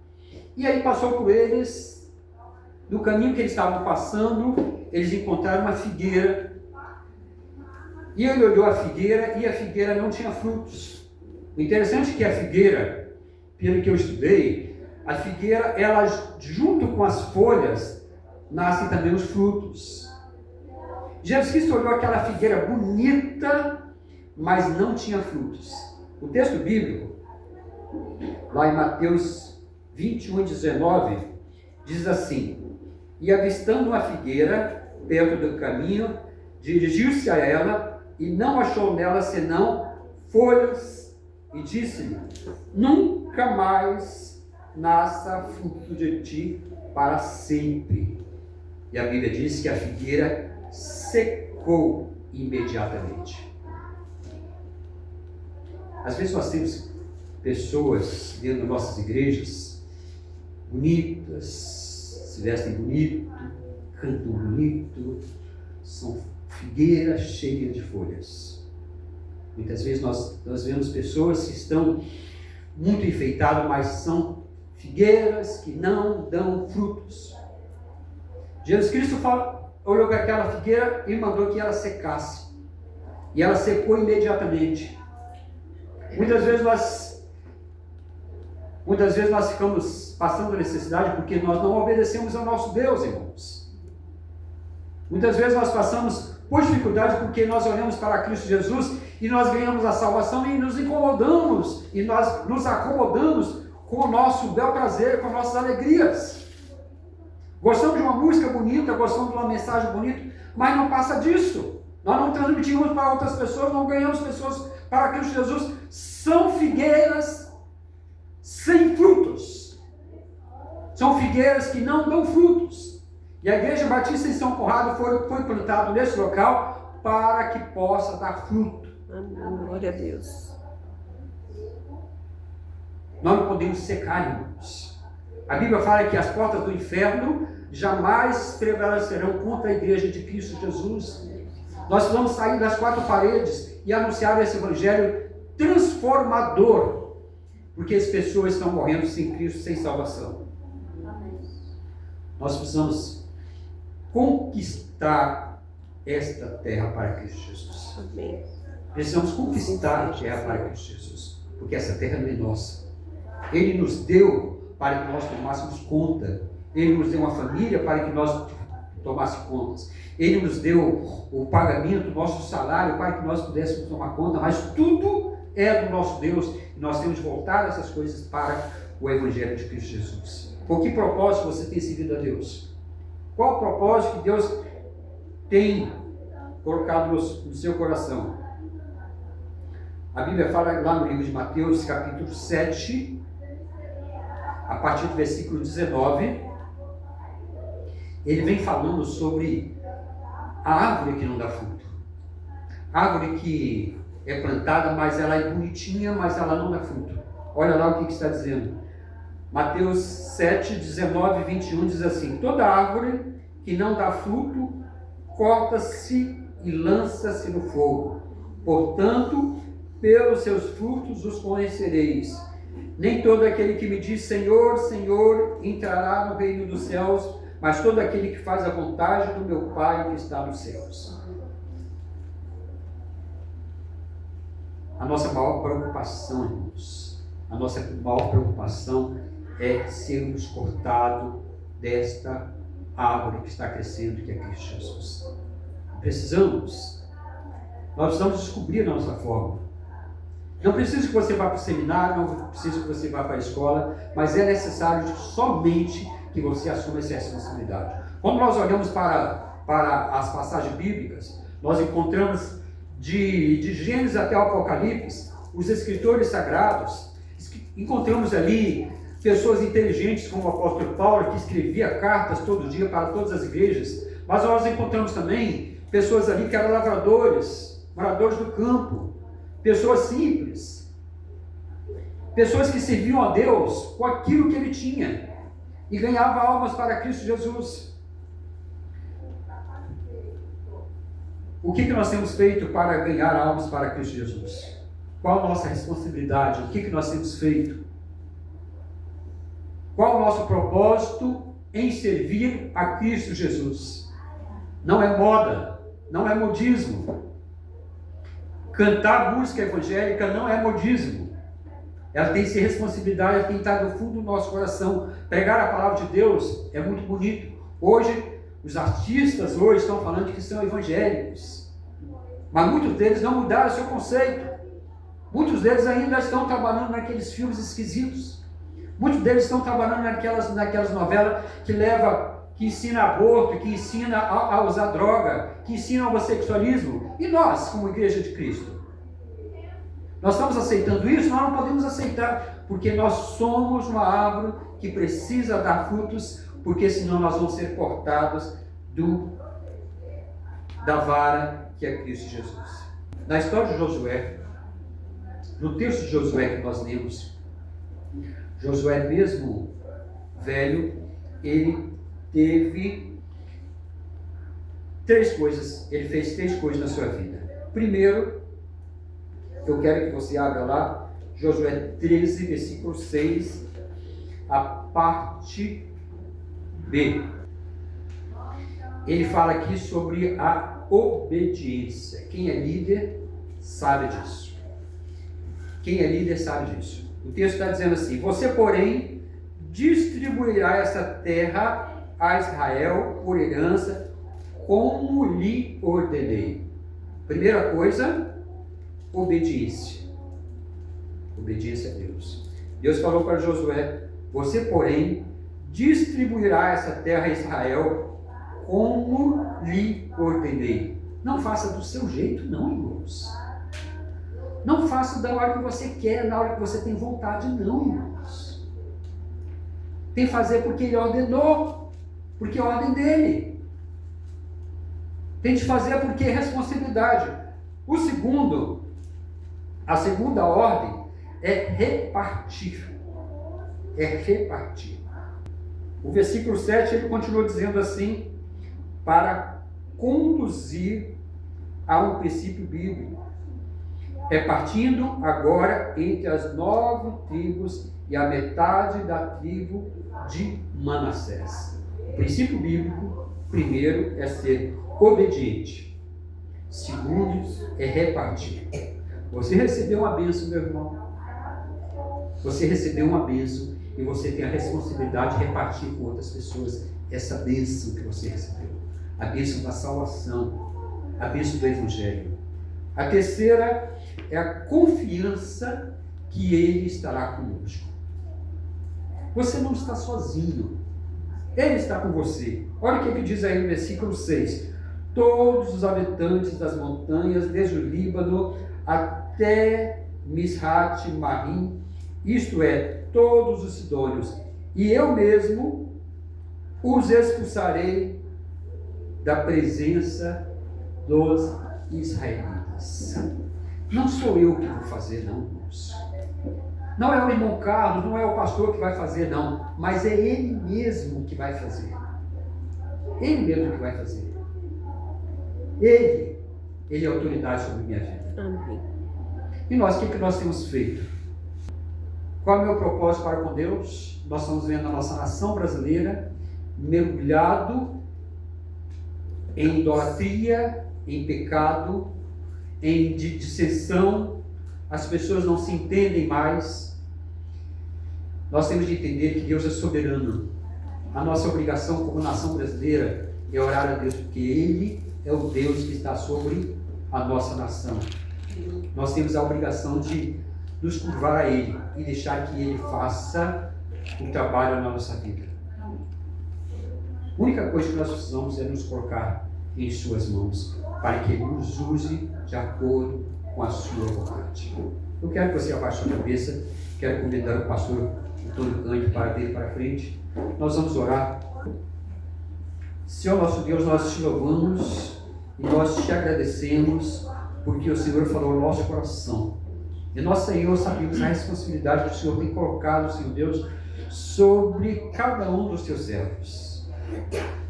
Speaker 1: e aí passou por eles, no caminho que eles estavam passando, eles encontraram uma figueira, e ele olhou a figueira, e a figueira não tinha frutos. O interessante é que a figueira, pelo que eu estudei, a figueira, ela junto com as folhas, nascem também os frutos. Jesus Cristo olhou aquela figueira bonita, mas não tinha frutos. O texto bíblico, lá em Mateus 21:19, diz assim: e avistando uma figueira perto do caminho, dirigiu-se a ela e não achou nela senão folhas, e disse-lhe: nunca mais nasça fruto de ti para sempre. E a Bíblia diz que a figueira secou imediatamente. Às vezes nós temos pessoas dentro das nossas igrejas bonitas, se vestem bonito, cantam bonito, são figueiras cheias de folhas. Muitas vezes nós vemos pessoas que estão muito enfeitadas, mas são figueiras que não dão frutos. Jesus Cristo olhou para aquela figueira e mandou que ela secasse. E ela secou imediatamente. Muitas vezes nós ficamos passando necessidade porque nós não obedecemos ao nosso Deus, irmãos. Muitas vezes nós passamos por dificuldade porque nós olhamos para Cristo Jesus e nós ganhamos a salvação e nos incomodamos e nós nos acomodamos com o nosso bel prazer, com nossas alegrias. Gostamos de uma música bonita, gostamos de uma mensagem bonita, mas não passa disso. Nós não transmitimos para outras pessoas, não ganhamos pessoas para Cristo Jesus. São figueiras sem frutos. São figueiras que não dão frutos. E a Igreja Batista em São Conrado foi plantada nesse local para que possa dar fruto.
Speaker 7: Amém. Glória a Deus.
Speaker 1: Nós não podemos secar, irmãos. A Bíblia fala que as portas do inferno jamais prevalecerão contra a Igreja de Cristo Jesus. Nós precisamos sair das quatro paredes e anunciar esse evangelho transformador, porque as pessoas estão morrendo sem Cristo, sem salvação. Nós precisamos conquistar esta terra para Cristo Jesus.
Speaker 7: Amém.
Speaker 1: Precisamos conquistar a terra para Cristo Jesus, porque essa terra não é nossa. Ele nos deu para que nós tomássemos conta. Ele nos deu uma família para que nós tomássemos contas. Ele nos deu o pagamento, o nosso salário, para que nós pudéssemos tomar conta, mas tudo é do nosso Deus e nós temos de voltar essas coisas para o Evangelho de Cristo Jesus. Com que propósito você tem seguido a Deus? Qual o propósito que Deus tem colocado no seu coração? A Bíblia fala lá no livro de Mateus, capítulo 7, a partir do versículo 19, ele vem falando sobre a árvore que não dá fruto. A árvore que é plantada, mas ela é bonitinha, mas ela não dá fruto. Olha lá o que está dizendo. Mateus 7, 19 e 21 diz assim: toda árvore que não dá fruto, corta-se e lança-se no fogo. Portanto, pelos seus frutos os conhecereis. Nem todo aquele que me diz Senhor, Senhor, entrará no reino dos céus, mas todo aquele que faz a vontade do meu Pai que está nos céus. A nossa maior preocupação, irmãos, a nossa maior preocupação é sermos cortados desta árvore que está crescendo, que é Cristo Jesus. Nós precisamos descobrir a nossa forma. Não precisa que você vá para o seminário, não precisa que você vá para a escola, mas é necessário somente que você assuma essa responsabilidade. Quando nós olhamos para as passagens bíblicas, nós encontramos de Gênesis até o Apocalipse, os escritores sagrados, encontramos ali pessoas inteligentes como o apóstolo Paulo, que escrevia cartas todo dia para todas as igrejas, mas nós encontramos também pessoas ali que eram lavradores, moradores do campo, pessoas simples, pessoas que serviam a Deus com aquilo que ele tinha e ganhavam almas para Cristo Jesus. O que nós temos feito para ganhar almas para Cristo Jesus? Qual a nossa responsabilidade? O que nós temos feito? Qual o nosso propósito em servir a Cristo Jesus? Não é moda, não é modismo. Cantar música evangélica não é modismo. Ela tem que ser responsabilidade, tem que estar no fundo do nosso coração. Pregar a palavra de Deus é muito bonito. Hoje, os artistas estão falando que são evangélicos. Mas muitos deles não mudaram o seu conceito. Muitos deles ainda estão trabalhando naqueles filmes esquisitos. Muitos deles estão trabalhando naquelas novelas que ensina aborto, que ensina a usar droga, que ensina homossexualismo. E nós, como Igreja de Cristo? Nós estamos aceitando isso? Nós não podemos aceitar, porque nós somos uma árvore que precisa dar frutos, porque senão nós vamos ser cortados da vara que é Cristo Jesus. Na história de Josué, no texto de Josué que nós lemos, Josué, mesmo velho, ele teve ele fez três coisas na sua vida. Primeiro, eu quero que você abra lá, Josué 13, versículo 6, a parte B. Ele fala aqui sobre a obediência. Quem é líder sabe disso. Quem é líder sabe disso. O texto está dizendo assim: você, porém, distribuirá essa terra a Israel por herança, como lhe ordenei. Primeira coisa, obediência. Obediência a Deus. Deus falou para Josué: você, porém, distribuirá essa terra a Israel, como lhe ordenei. Não faça do seu jeito, não, irmãos. Não faça da hora que você quer, na hora que você tem vontade, não, irmãos. Tem que fazer porque ele ordenou, porque é a ordem dele. Tem que fazer porque é responsabilidade. A segunda ordem é repartir. É repartir. O versículo 7, ele continua dizendo assim: para conduzir a um princípio bíblico, repartindo agora entre as 9 tribos e a metade da tribo de Manassés. O princípio bíblico, primeiro, é ser obediente. Segundo, é repartir. Você recebeu uma bênção, meu irmão. Você recebeu uma bênção e você tem a responsabilidade de repartir com outras pessoas essa bênção que você recebeu. A bênção da salvação, a bênção do Evangelho. A terceira é a confiança que Ele estará conosco. Você não está sozinho. Ele está com você. Olha o que diz aí no versículo 6. Todos os habitantes das montanhas, desde o Líbano até Misrat Marim, isto é, todos os sidônios, e eu mesmo os expulsarei da presença dos israelitas. Não sou eu que vou fazer, não, irmãos. Não é o irmão Carlos, não é o pastor que vai fazer, não. Mas é ele mesmo que vai fazer. Ele mesmo que vai fazer. Ele é a autoridade sobre a minha vida.
Speaker 7: Amém.
Speaker 1: E nós, o que nós temos feito? Qual é o meu propósito para com Deus? Nós estamos vendo a nossa nação brasileira mergulhado em idolatria, em pecado, em dissensão. As pessoas não se entendem mais. Nós temos de entender que Deus é soberano. A nossa obrigação como nação brasileira é orar a Deus, porque Ele é o Deus que está sobre a nossa nação. Nós temos a obrigação de nos curvar a Ele e deixar que Ele faça o trabalho na nossa vida. A única coisa que nós precisamos é nos colocar em suas mãos, para que Ele nos use de acordo com a sua vontade. Eu quero que você abaixe a cabeça, quero convidar o pastor Antônio Cândido para vir para frente. Nós vamos orar. Senhor nosso Deus, nós te louvamos e nós te agradecemos, porque o Senhor falou ao nosso coração. E nós, Senhor, sabemos a responsabilidade que o Senhor tem colocado, Senhor Deus, sobre cada um dos teus servos.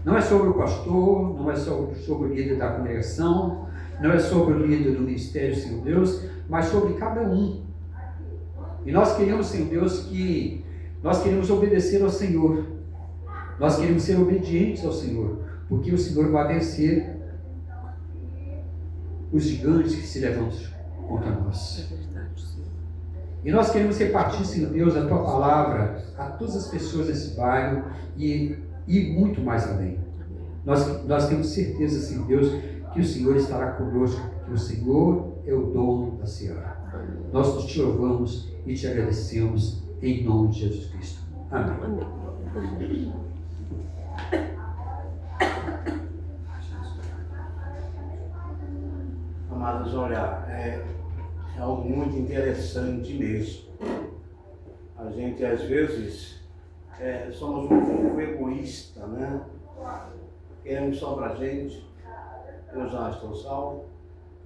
Speaker 1: Não é sobre o pastor, não é sobre o líder da congregação, não é sobre o líder do ministério, Senhor Deus, mas sobre cada um. E nós queremos, Senhor Deus, que nós queremos obedecer ao Senhor. Nós queremos ser obedientes ao Senhor, porque o Senhor vai vencer os gigantes que se levantam contra nós. E nós queremos repartir, Senhor Deus, a Tua palavra a todas as pessoas desse bairro e muito mais além. Nós temos certeza, Senhor Deus, que o Senhor estará conosco, que o Senhor é o dono da seara. Nós te louvamos e te agradecemos em nome de Jesus Cristo. Amém.
Speaker 2: Amados, olha, é algo muito interessante mesmo. A gente às vezes somos um pouco egoísta, né? Queremos só pra gente. Eu já estou salvo,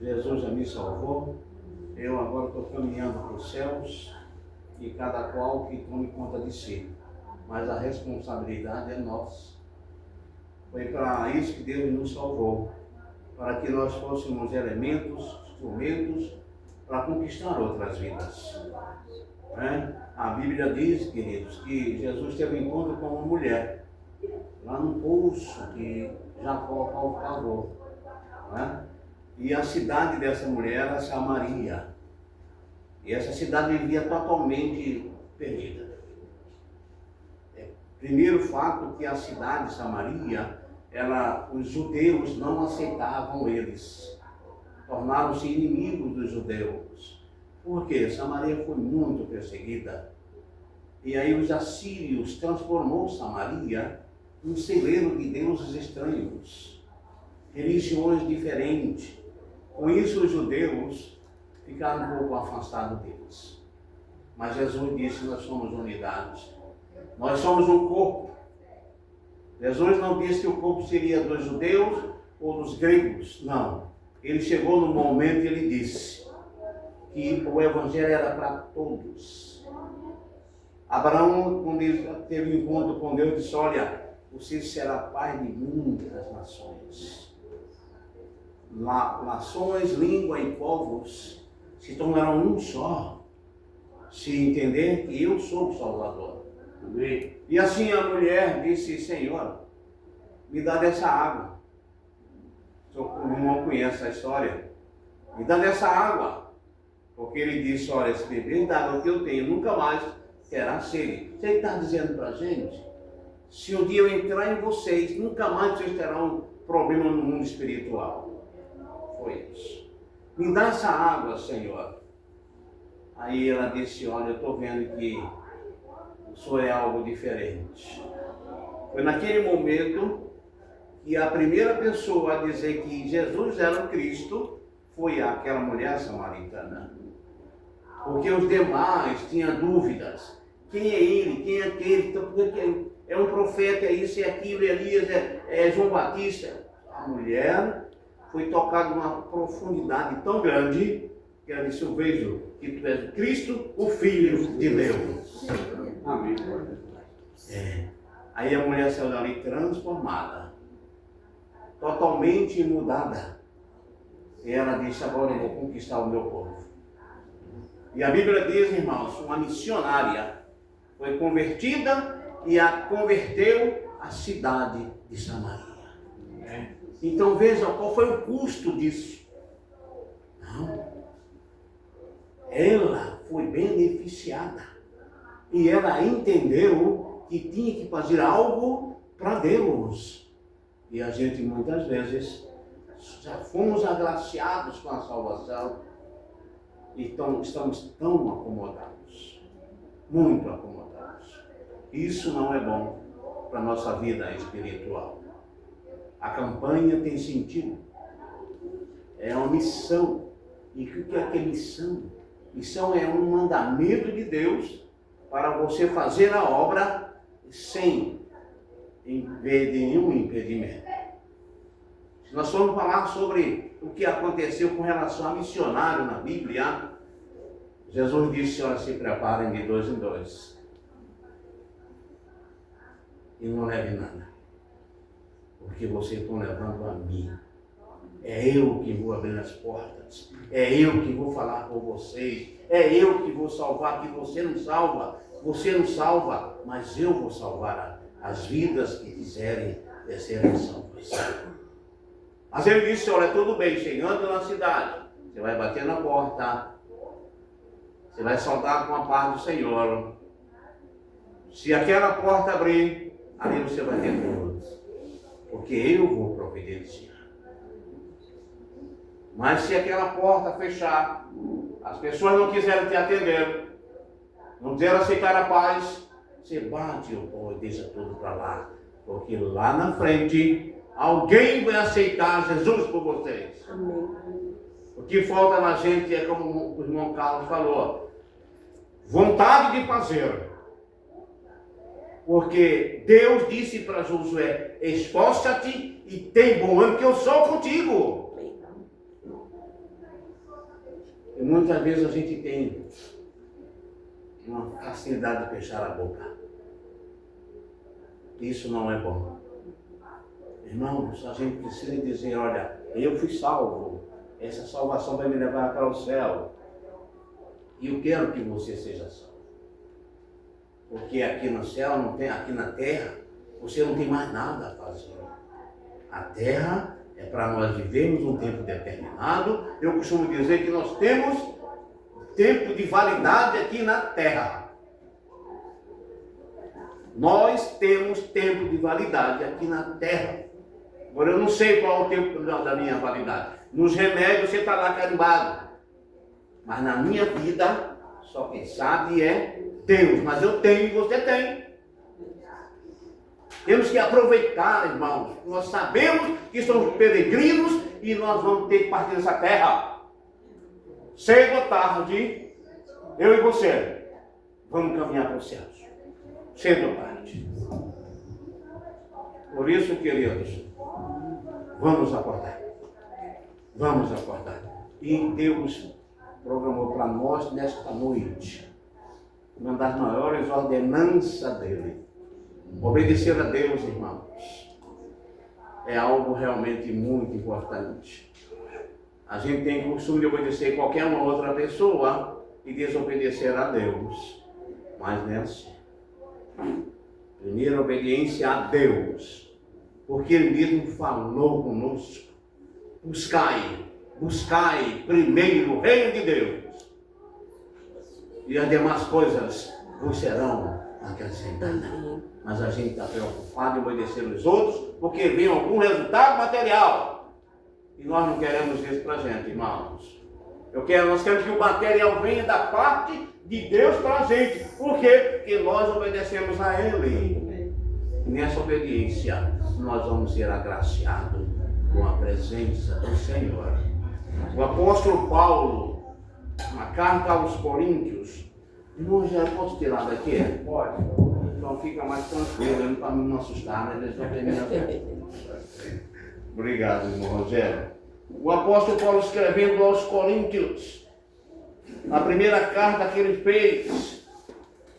Speaker 2: Jesus já me salvou, eu agora estou caminhando para os céus e cada qual que tome conta de si. Mas a responsabilidade é nossa. Foi para isso que Deus nos salvou, para que nós fôssemos elementos, instrumentos para conquistar outras vidas. A Bíblia diz, queridos, que Jesus teve um encontro com uma mulher lá no poço que Jacó cavou. E a cidade dessa mulher era Samaria. E essa cidade vivia totalmente perdida. Primeiro fato que a cidade de Samaria, os judeus não aceitavam eles. Tornaram-se inimigos dos judeus. Por quê? Samaria foi muito perseguida. E aí os assírios transformou Samaria num celeiro de deuses estranhos, religiões diferentes. Com isso os judeus ficaram um pouco afastados deles. Mas Jesus disse: nós somos unidades. Nós somos um corpo. Jesus não disse que o corpo seria dos judeus ou dos gregos. Não. Ele chegou no momento e ele disse que o evangelho era para todos. Abraão, quando ele teve um encontro com Deus, disse: olha, você será pai de muitas nações. Nações, língua e povos se tornarão um só, se entender que eu sou o Salvador. Amém. E assim a mulher disse: Senhor, me dá dessa água. O irmão conhece a história. Me dá dessa água. Porque ele disse: olha, esse bebê da água que eu tenho nunca mais terá sede. Você está dizendo para a gente? Se um dia eu entrar em vocês, nunca mais vocês terão um problema no mundo espiritual. Foi isso. Me dá essa água, Senhor. Aí ela disse: olha, eu estou vendo que o Senhor é algo diferente. Foi naquele momento que a primeira pessoa a dizer que Jesus era o Cristo foi aquela mulher samaritana. Porque os demais tinham dúvidas. Quem é ele? Quem é aquele? Então, porque é um profeta, é isso, é aquilo, é Elias, é João Batista. A mulher foi tocada numa profundidade tão grande que ela disse: eu vejo que tu és o Cristo, o Filho de Deus. Amém. Aí a mulher saiu dali transformada, totalmente mudada. E ela disse: agora eu vou conquistar o meu povo. E a Bíblia diz, irmãos, uma missionária foi convertida e a converteu a cidade de Samaria. Então veja qual foi o custo disso. Não. Ela foi beneficiada. E ela entendeu que tinha que fazer algo para Deus. E a gente muitas vezes já fomos agraciados com a salvação e estamos tão acomodados, muito acomodados. Isso não é bom para a nossa vida espiritual. A campanha tem sentido. É uma missão. E o que é missão? Missão é um mandamento de Deus para você fazer a obra sem nenhum impedimento. Se nós formos falar sobre o que aconteceu com relação a missionário na Bíblia, Jesus disse, olha, se preparem de 2 em 2. E não leve nada. Porque vocês estão levando a mim. É eu que vou abrir as portas. É eu que vou falar com vocês. É eu que vou salvar, que você não salva. Você não salva, mas eu vou salvar as vidas que quiserem serem salvas. Mas ele disse, olha, tudo bem, chegando na cidade, você vai bater na porta, você vai saudar com a paz do Senhor. Se aquela porta abrir, ali você vai ter tudo. Porque eu vou providenciar. Mas se aquela porta fechar, as pessoas não quiserem te atender, não quiserem aceitar a paz, você bate o pó e deixa tudo para lá. Porque lá na frente, alguém vai aceitar Jesus por vocês.
Speaker 7: Amém.
Speaker 2: O que falta na gente é, como o irmão Carlos falou, vontade de fazer. Porque Deus disse para Josué, esforça-te e tem bom ânimo, que eu sou contigo. E muitas vezes a gente tem uma facilidade de fechar a boca. Isso não é bom. Irmãos, a gente precisa dizer, olha, eu fui salvo. Essa salvação vai me levar para o céu. E eu quero que você seja salvo. Porque aqui no céu, não tem, aqui na terra, você não tem mais nada a fazer. A terra é para nós vivermos um tempo determinado. Eu costumo dizer que nós temos tempo de validade aqui na terra. Nós temos tempo de validade aqui na terra. Agora eu não sei qual é o tempo da minha validade. Nos remédios você está lá carimbado. Mas na minha vida, só quem sabe é Deus. Mas eu tenho e você tem. Temos que aproveitar, irmãos. Nós sabemos que somos peregrinos e nós vamos ter que partir dessa terra. Cedo ou tarde, eu e você vamos caminhar para os céus. Cedo ou tarde. Por isso, queridos, vamos acordar. Vamos acordar. E Deus programou para nós nesta noite uma das maiores ordenanças dele. Obedecer a Deus, irmãos, é algo realmente muito importante. A gente tem o costume de obedecer qualquer uma outra pessoa e desobedecer a Deus. Mas não é assim. Primeiro, obediência a Deus, porque Ele mesmo falou conosco. Buscai primeiro o reino de Deus, e as demais coisas vos serão acrescentadas. Mas a gente está preocupado em obedecer os outros, porque vem algum resultado material. E nós não queremos isso para a gente, irmãos. Nós queremos que o material venha da parte de Deus para a gente. Por quê? Porque nós obedecemos a Ele. E nessa obediência, nós vamos ser agraciados com a presença do Senhor. O apóstolo Paulo, na carta aos Coríntios, irmão, já posso tirar daqui?
Speaker 3: Pode.
Speaker 2: Então fica mais tranquilo, para não assustar, né? Eles não têm minha. Obrigado, irmão Rogério. O apóstolo Paulo escrevendo aos Coríntios, na primeira carta que ele fez,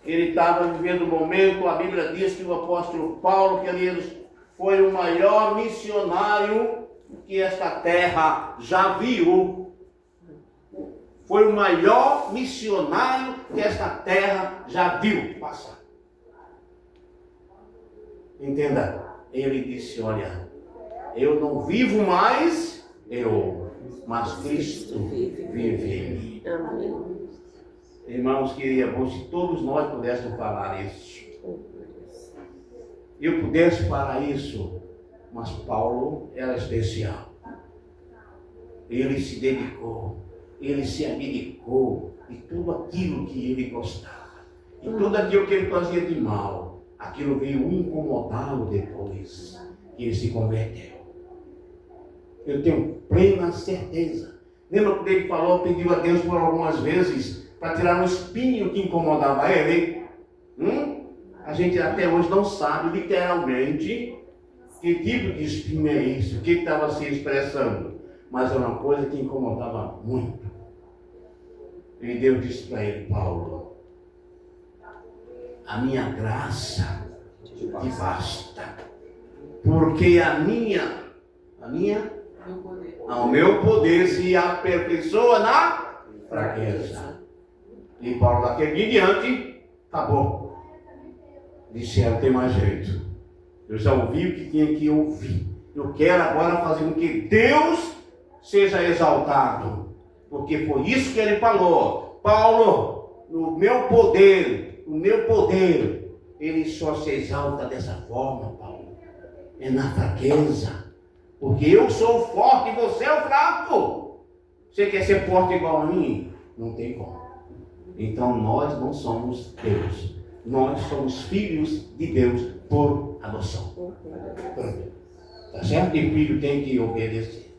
Speaker 2: ele estava vivendo um momento, a Bíblia diz que o apóstolo Paulo, queridos, foi o maior missionário que esta terra já viu. foi o maior missionário que esta terra já viu passar. Entenda, ele disse, olha, eu não vivo mais eu, mas Cristo vive em mim.
Speaker 7: Amém.
Speaker 2: Irmãos, queria bom se todos nós pudéssemos falar isso. Eu pudesse falar isso, mas Paulo era especial. Ele se dedicou, ele se abdicou de tudo aquilo que ele gostava. E tudo aquilo que ele fazia de mal, aquilo veio incomodá-lo depois que ele se converteu. Eu tenho plena certeza. Lembra quando ele falou, pediu a Deus por algumas vezes para tirar um espinho que incomodava ele? A gente até hoje não sabe literalmente que tipo de espinho é isso, o que estava se expressando. Mas era uma coisa que incomodava muito. E Deus disse para ele, Paulo, a minha graça te basta, porque o meu poder se aperfeiçoa na fraqueza. E Paulo, daquele dia em diante, acabou. Disse, não tem mais jeito. Eu já ouvi o que tinha que ouvir. Eu quero agora fazer com que Deus seja exaltado. Porque foi isso que ele falou. Paulo, no meu poder, ele só se exalta dessa forma, Paulo. É na fraqueza. Porque eu sou forte e você é o fraco. Você quer ser forte igual a mim? Não tem como. Então nós não somos Deus. Nós somos filhos de Deus por adoção. Tá certo? E filho tem que obedecer.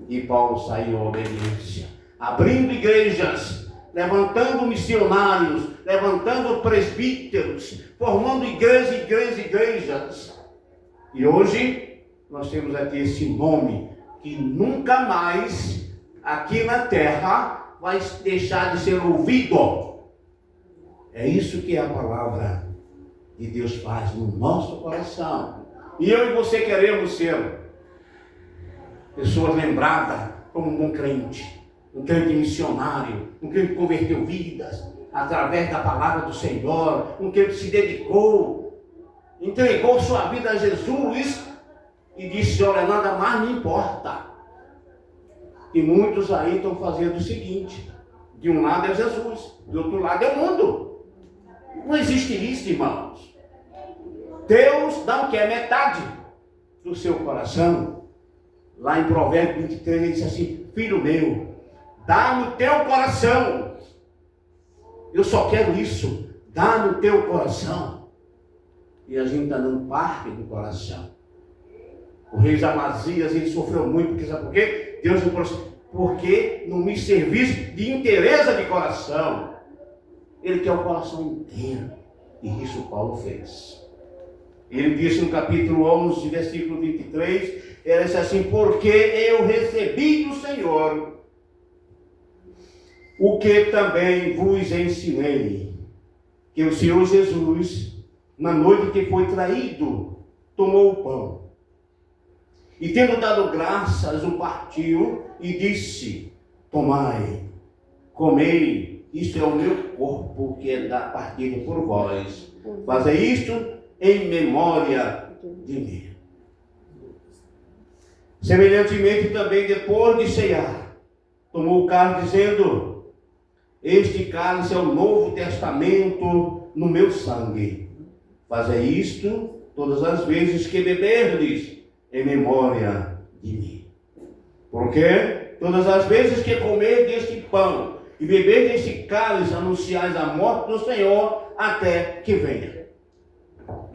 Speaker 2: E Paulo saiu à obediência, abrindo igrejas, levantando missionários, levantando presbíteros, formando igrejas. E hoje nós temos aqui esse nome que nunca mais aqui na terra vai deixar de ser ouvido. É isso que a palavra de Deus faz no nosso coração. E eu e você queremos ser pessoas lembradas como um bom crente, um crente missionário, um crente que converteu vidas através da palavra do Senhor, um crente que se dedicou, entregou sua vida a Jesus e disse, olha, nada mais me importa. E muitos aí estão fazendo o seguinte, de um lado é Jesus, do outro lado é o mundo. Não existe isso, irmãos. Deus não quer metade do seu coração. Lá em Provérbios 23 ele diz assim, filho meu, dá no teu coração. Eu só quero isso, dá no teu coração. E a gente está dando parte do coração. O rei Amazias, ele sofreu muito, porque sabe por quê? Deus falou assim, porque não me serviste de inteireza de coração. Ele quer o coração inteiro. E isso Paulo fez. Ele disse no capítulo 11, versículo 23, ele disse assim, porque eu recebi do Senhor o que também vos ensinei, que o Senhor Jesus, na noite que foi traído, tomou o pão. E tendo dado graças, o partiu e disse, tomai, comei, isto é o meu corpo que é partido por vós. Fazei isto em memória de mim. Semelhantemente também, depois de cear, tomou o cálice, dizendo, este cálice é o novo testamento no meu sangue. Fazei isto todas as vezes que beberdes, em memória de mim. Porque todas as vezes que comer deste pão e beber deste cálice, anunciais a morte do Senhor até que venha.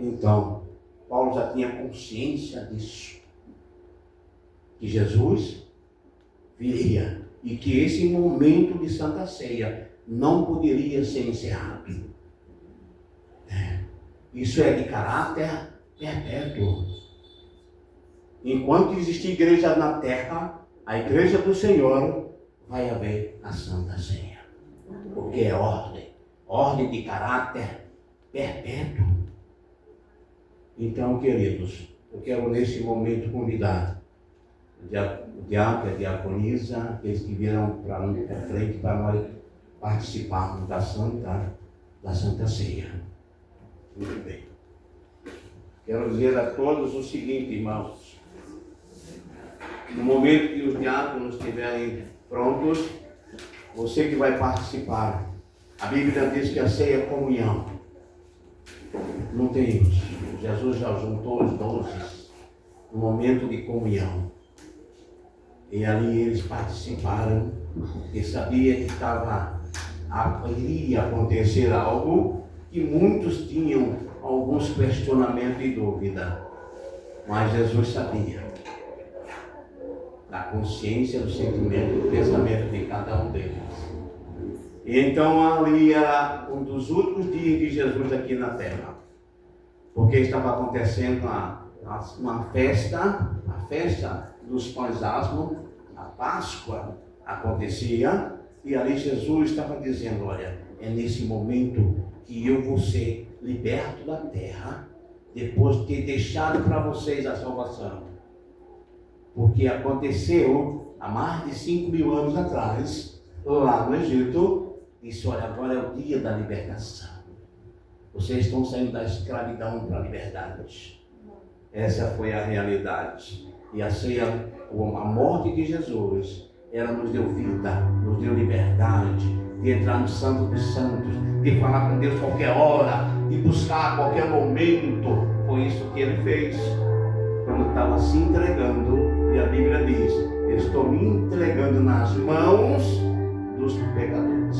Speaker 2: Então, Paulo já tinha consciência disso, que Jesus viria e que esse momento de Santa Ceia não poderia ser encerrado. Isso é de caráter perpétuo. Enquanto existir igreja na terra, a igreja do Senhor, vai haver a Santa Ceia. Porque é ordem de caráter perpétuo. Então, queridos, eu quero nesse momento convidar o diácono, a diaconisa, aqueles que vieram para frente para nós participarmos da Santa Ceia. Muito bem. Quero dizer a todos o seguinte, irmãos. No momento que os diáconos estiverem prontos, você que vai participar, a Bíblia diz que a ceia é comunhão. Não tem isso. Jesus já juntou os 12 no momento de comunhão. E ali eles participaram e sabia que iria acontecer algo que muitos tinham alguns questionamentos e dúvida. Mas Jesus sabia da consciência, do sentimento, do pensamento de cada um deles. E então ali era um dos últimos dias de Jesus aqui na terra. Porque estava acontecendo uma festa, a festa dos pães asmos, a Páscoa acontecia, e ali Jesus estava dizendo, olha, é nesse momento que eu vou ser liberto da terra, depois de ter deixado para vocês a salvação. Porque aconteceu há mais de 5.000 anos atrás, lá no Egito, disse, olha, agora é o dia da libertação. Vocês estão saindo da escravidão para a liberdade. Essa foi a realidade. E a ceia, a morte de Jesus, ela nos deu vida, nos deu liberdade, de entrar no Santo dos Santos, de falar com Deus qualquer hora, de buscar a qualquer momento. Foi isso que ele fez. Quando estava se entregando, e a Bíblia diz, eu estou me entregando nas mãos dos pecadores.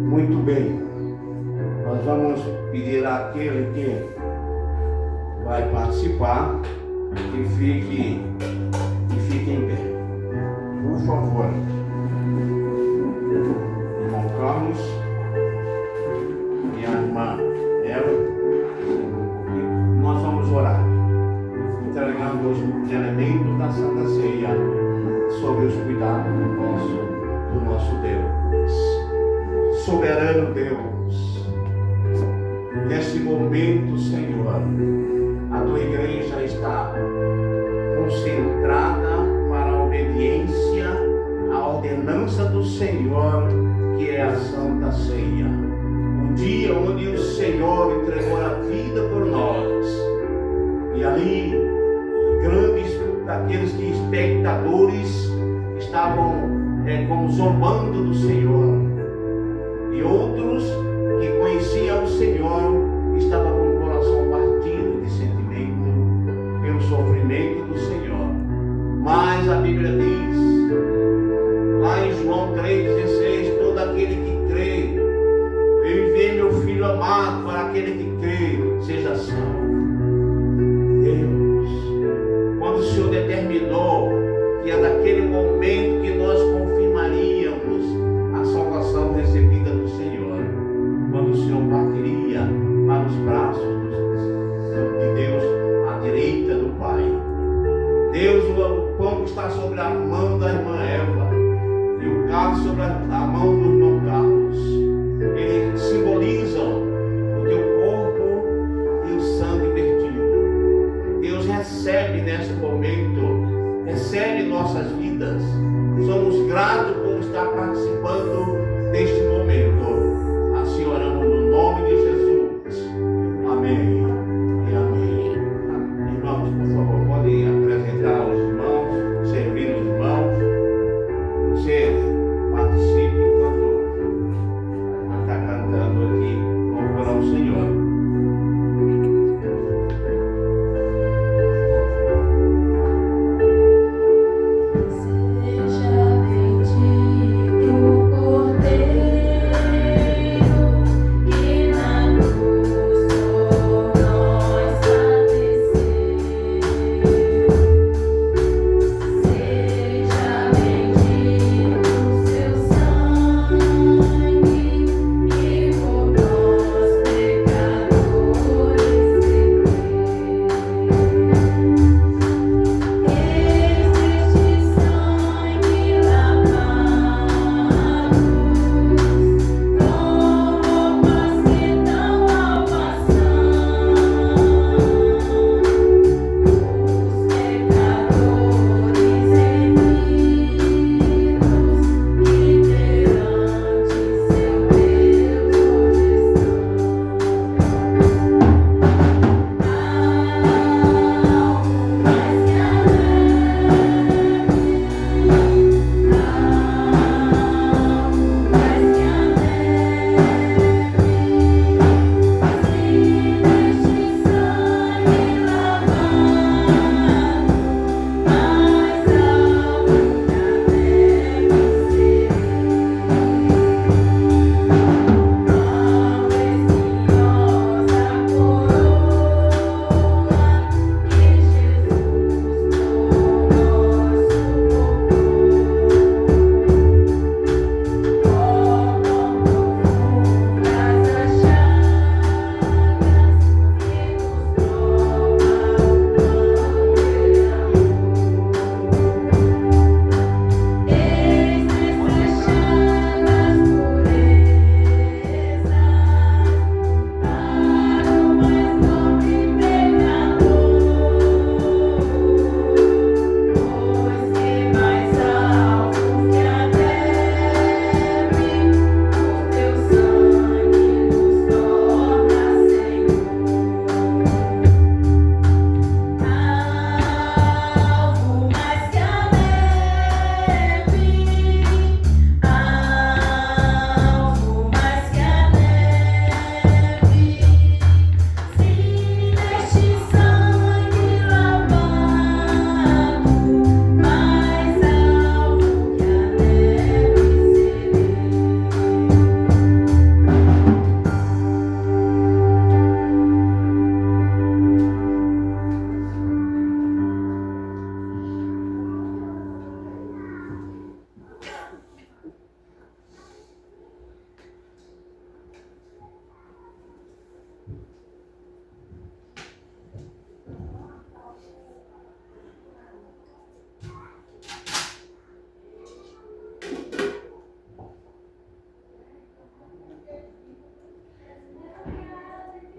Speaker 2: Muito bem. Nós vamos pedir àquele que vai participar que fique em pé. Por favor. Irmão Carlos e a irmã Eva, nós vamos orar, entregando os elementos da Santa Ceia sobre os cuidados do nosso Deus. Soberano Deus, nesse momento, Senhor, a tua igreja está concentrada para a obediência à ordenança do Senhor, que é a Santa Ceia. Um dia onde o Senhor entregou a vida por nós. E ali, grandes daqueles que espectadores estavam como zombando do Senhor. E outros que conheciam o Senhor estavam com o coração partido de sentimento pelo sofrimento do Senhor. Mas a Bíblia diz, lá em João 3,16, todo aquele que crê, eu enviei meu Filho amado para aquele que crê, seja salvo. Deus, quando o Senhor determinou que é daquele momento que nós confirmaríamos a salvação recebida do Senhor, quando o Senhor partiria para os braços de Deus, à direita do Pai. Deus, o pão que está sobre a mão da irmã Eva e o cálice sobre a mão do irmão Carlos, eles simbolizam o teu corpo e o sangue vertido. Deus, recebe neste momento, recebe nossas vidas. Somos gratos por estar participando deste momento. Assim oramos no nome de Jesus. Amém e amém. Irmãos, por favor, podem apresentar os irmãos, servir os irmãos. Você participe enquanto está cantando aqui, louvor ao Senhor.
Speaker 8: Seja bendito o Cordeiro.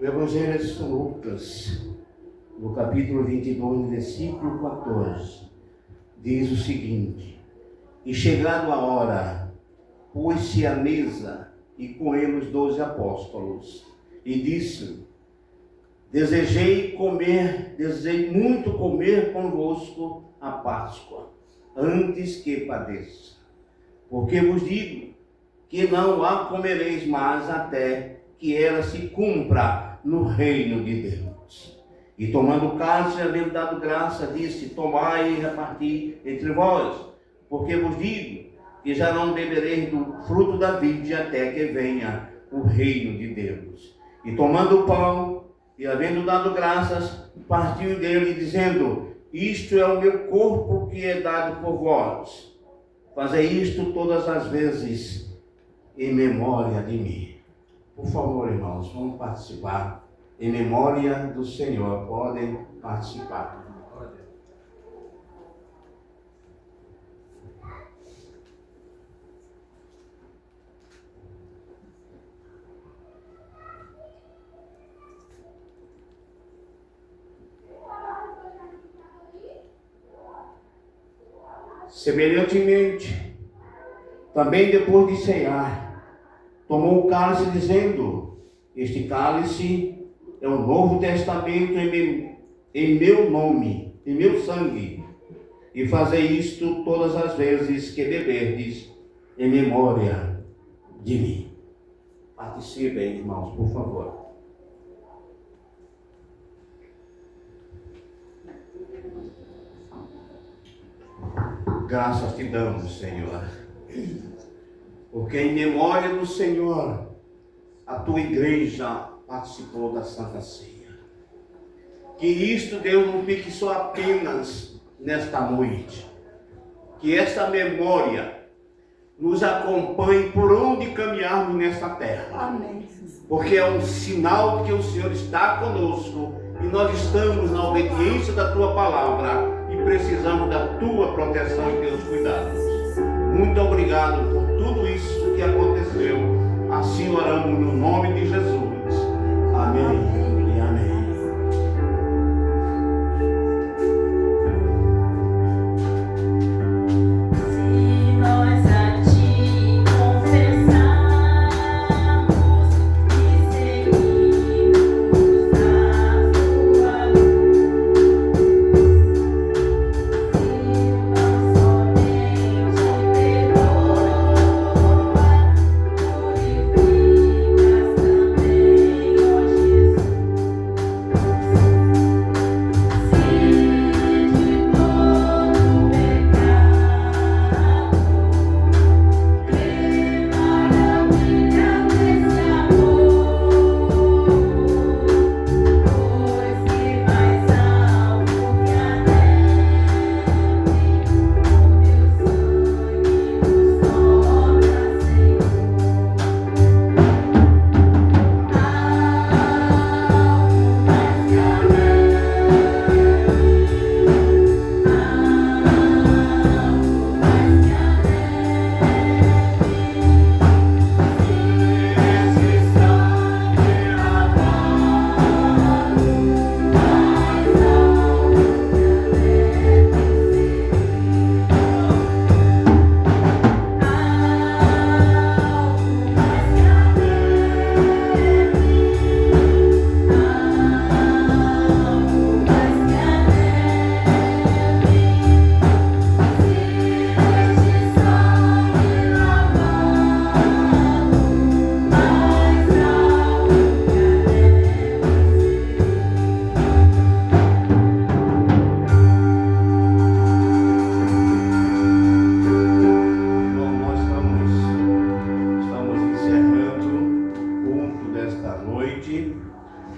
Speaker 2: O Evangelho de São Lucas, no capítulo 22, versículo 14, diz o seguinte: E chegado a hora, pôs-se à mesa, e com ele os 12 apóstolos, e disse: Desejei muito comer convosco a Páscoa, antes que padeça. Porque vos digo que não a comereis mais até que ela se cumpra no reino de Deus. E tomando o cálice, havendo dado graça, disse: Tomai e reparti entre vós, porque vos digo que já não bebereis do fruto da vide até que venha o reino de Deus. E tomando o pão, e havendo dado graças, partiu dele, dizendo: Isto é o meu corpo que é dado por vós. Fazei isto todas as vezes em memória de mim. Por favor, irmãos, vamos participar em memória do Senhor. Podem participar. Semelhantemente, também depois de ceiar, tomou o cálice, dizendo: Este cálice é o novo testamento em meu nome, em meu sangue, e fazei isto todas as vezes que beberdes, em memória de mim. Participem, irmãos, por favor. Graças te damos, Senhor, porque em memória do Senhor, a tua igreja participou da Santa Ceia. Que isto, Deus, não fique só apenas nesta noite. Que esta memória nos acompanhe por onde caminharmos nesta terra.
Speaker 6: Amém.
Speaker 2: Porque é um sinal de que o Senhor está conosco e nós estamos na obediência da tua palavra. E precisamos da tua proteção e teus cuidados. Muito obrigado por tudo isso que aconteceu. Assim oramos no nome de Jesus. Amém e amém.
Speaker 4: Se nós a ti confessarmos e seguirmos a tua luz, não somente perdoa, purificas também, ó Jesus.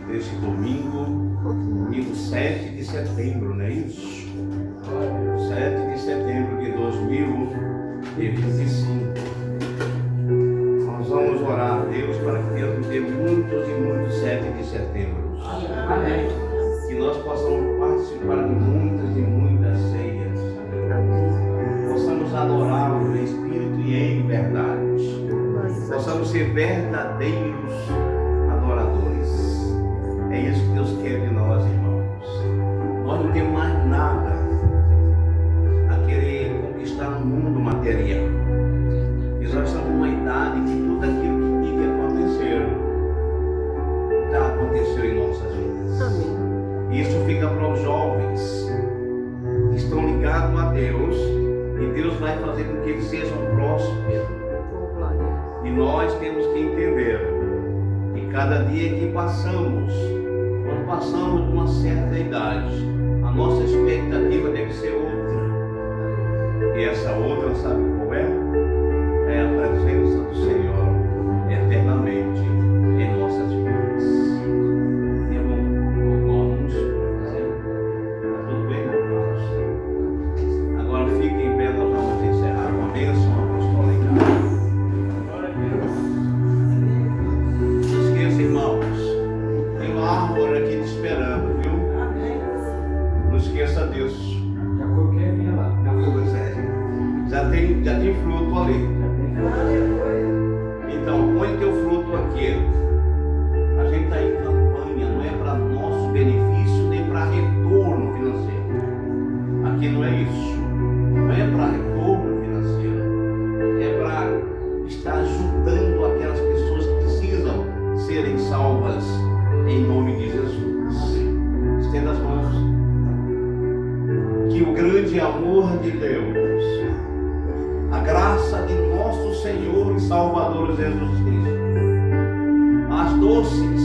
Speaker 2: Desse domingo 7 de setembro, não é isso? 7 de setembro de 2025. Nós vamos orar a Deus para que Deus dê muitos e muitos 7 de setembro.
Speaker 1: Amém.
Speaker 2: Que nós possamos participar de muitas e muitas ceias. Possamos adorá-lo em espírito e em verdade. Possamos ser verdadeiros adoradores. vai fazer com que eles sejam prósperos.
Speaker 7: Oh, glória.
Speaker 2: E nós temos que entender que cada dia que passamos, quando passamos de uma certa idade, a nossa expectativa deve ser outra. E essa outra, sabe qual é? É a presença do Senhor eternamente em nossas vidas. Vamos fazer? Está tudo bem, irmãos? Agora fiquem em pé, nós vamos encerrar com a bênção apostólica. Não esqueça, irmãos, tem uma árvore aqui te esperando, viu? Não esqueça disso.
Speaker 1: Já coloquei a minha lá.
Speaker 2: Já tem fruto ali. Então, põe teu fruto aqui. A gente está em campanha, não é para nosso benefício, nem para retorno financeiro. Aqui não é isso. Não é para retorno financeiro. É para estar ajudando aquelas pessoas que precisam serem salvas em nome de Jesus. Estenda as mãos. Que o grande amor de Deus, a graça de nosso Senhor e Salvador Jesus Cristo, as doces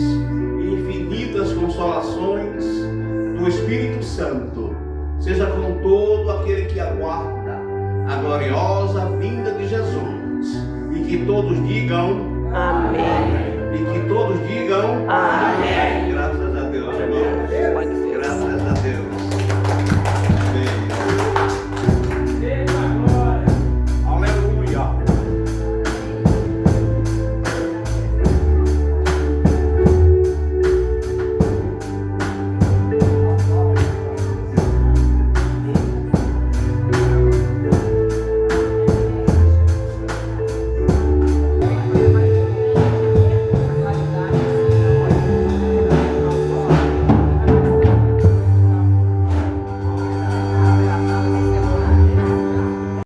Speaker 2: e infinitas consolações do Espírito Santo, seja com todo aquele que aguarda a gloriosa vinda de Jesus, e que todos digam
Speaker 7: Amém.
Speaker 2: E que todos digam
Speaker 7: Amém.
Speaker 2: Graças a Deus, irmãos.
Speaker 7: Pode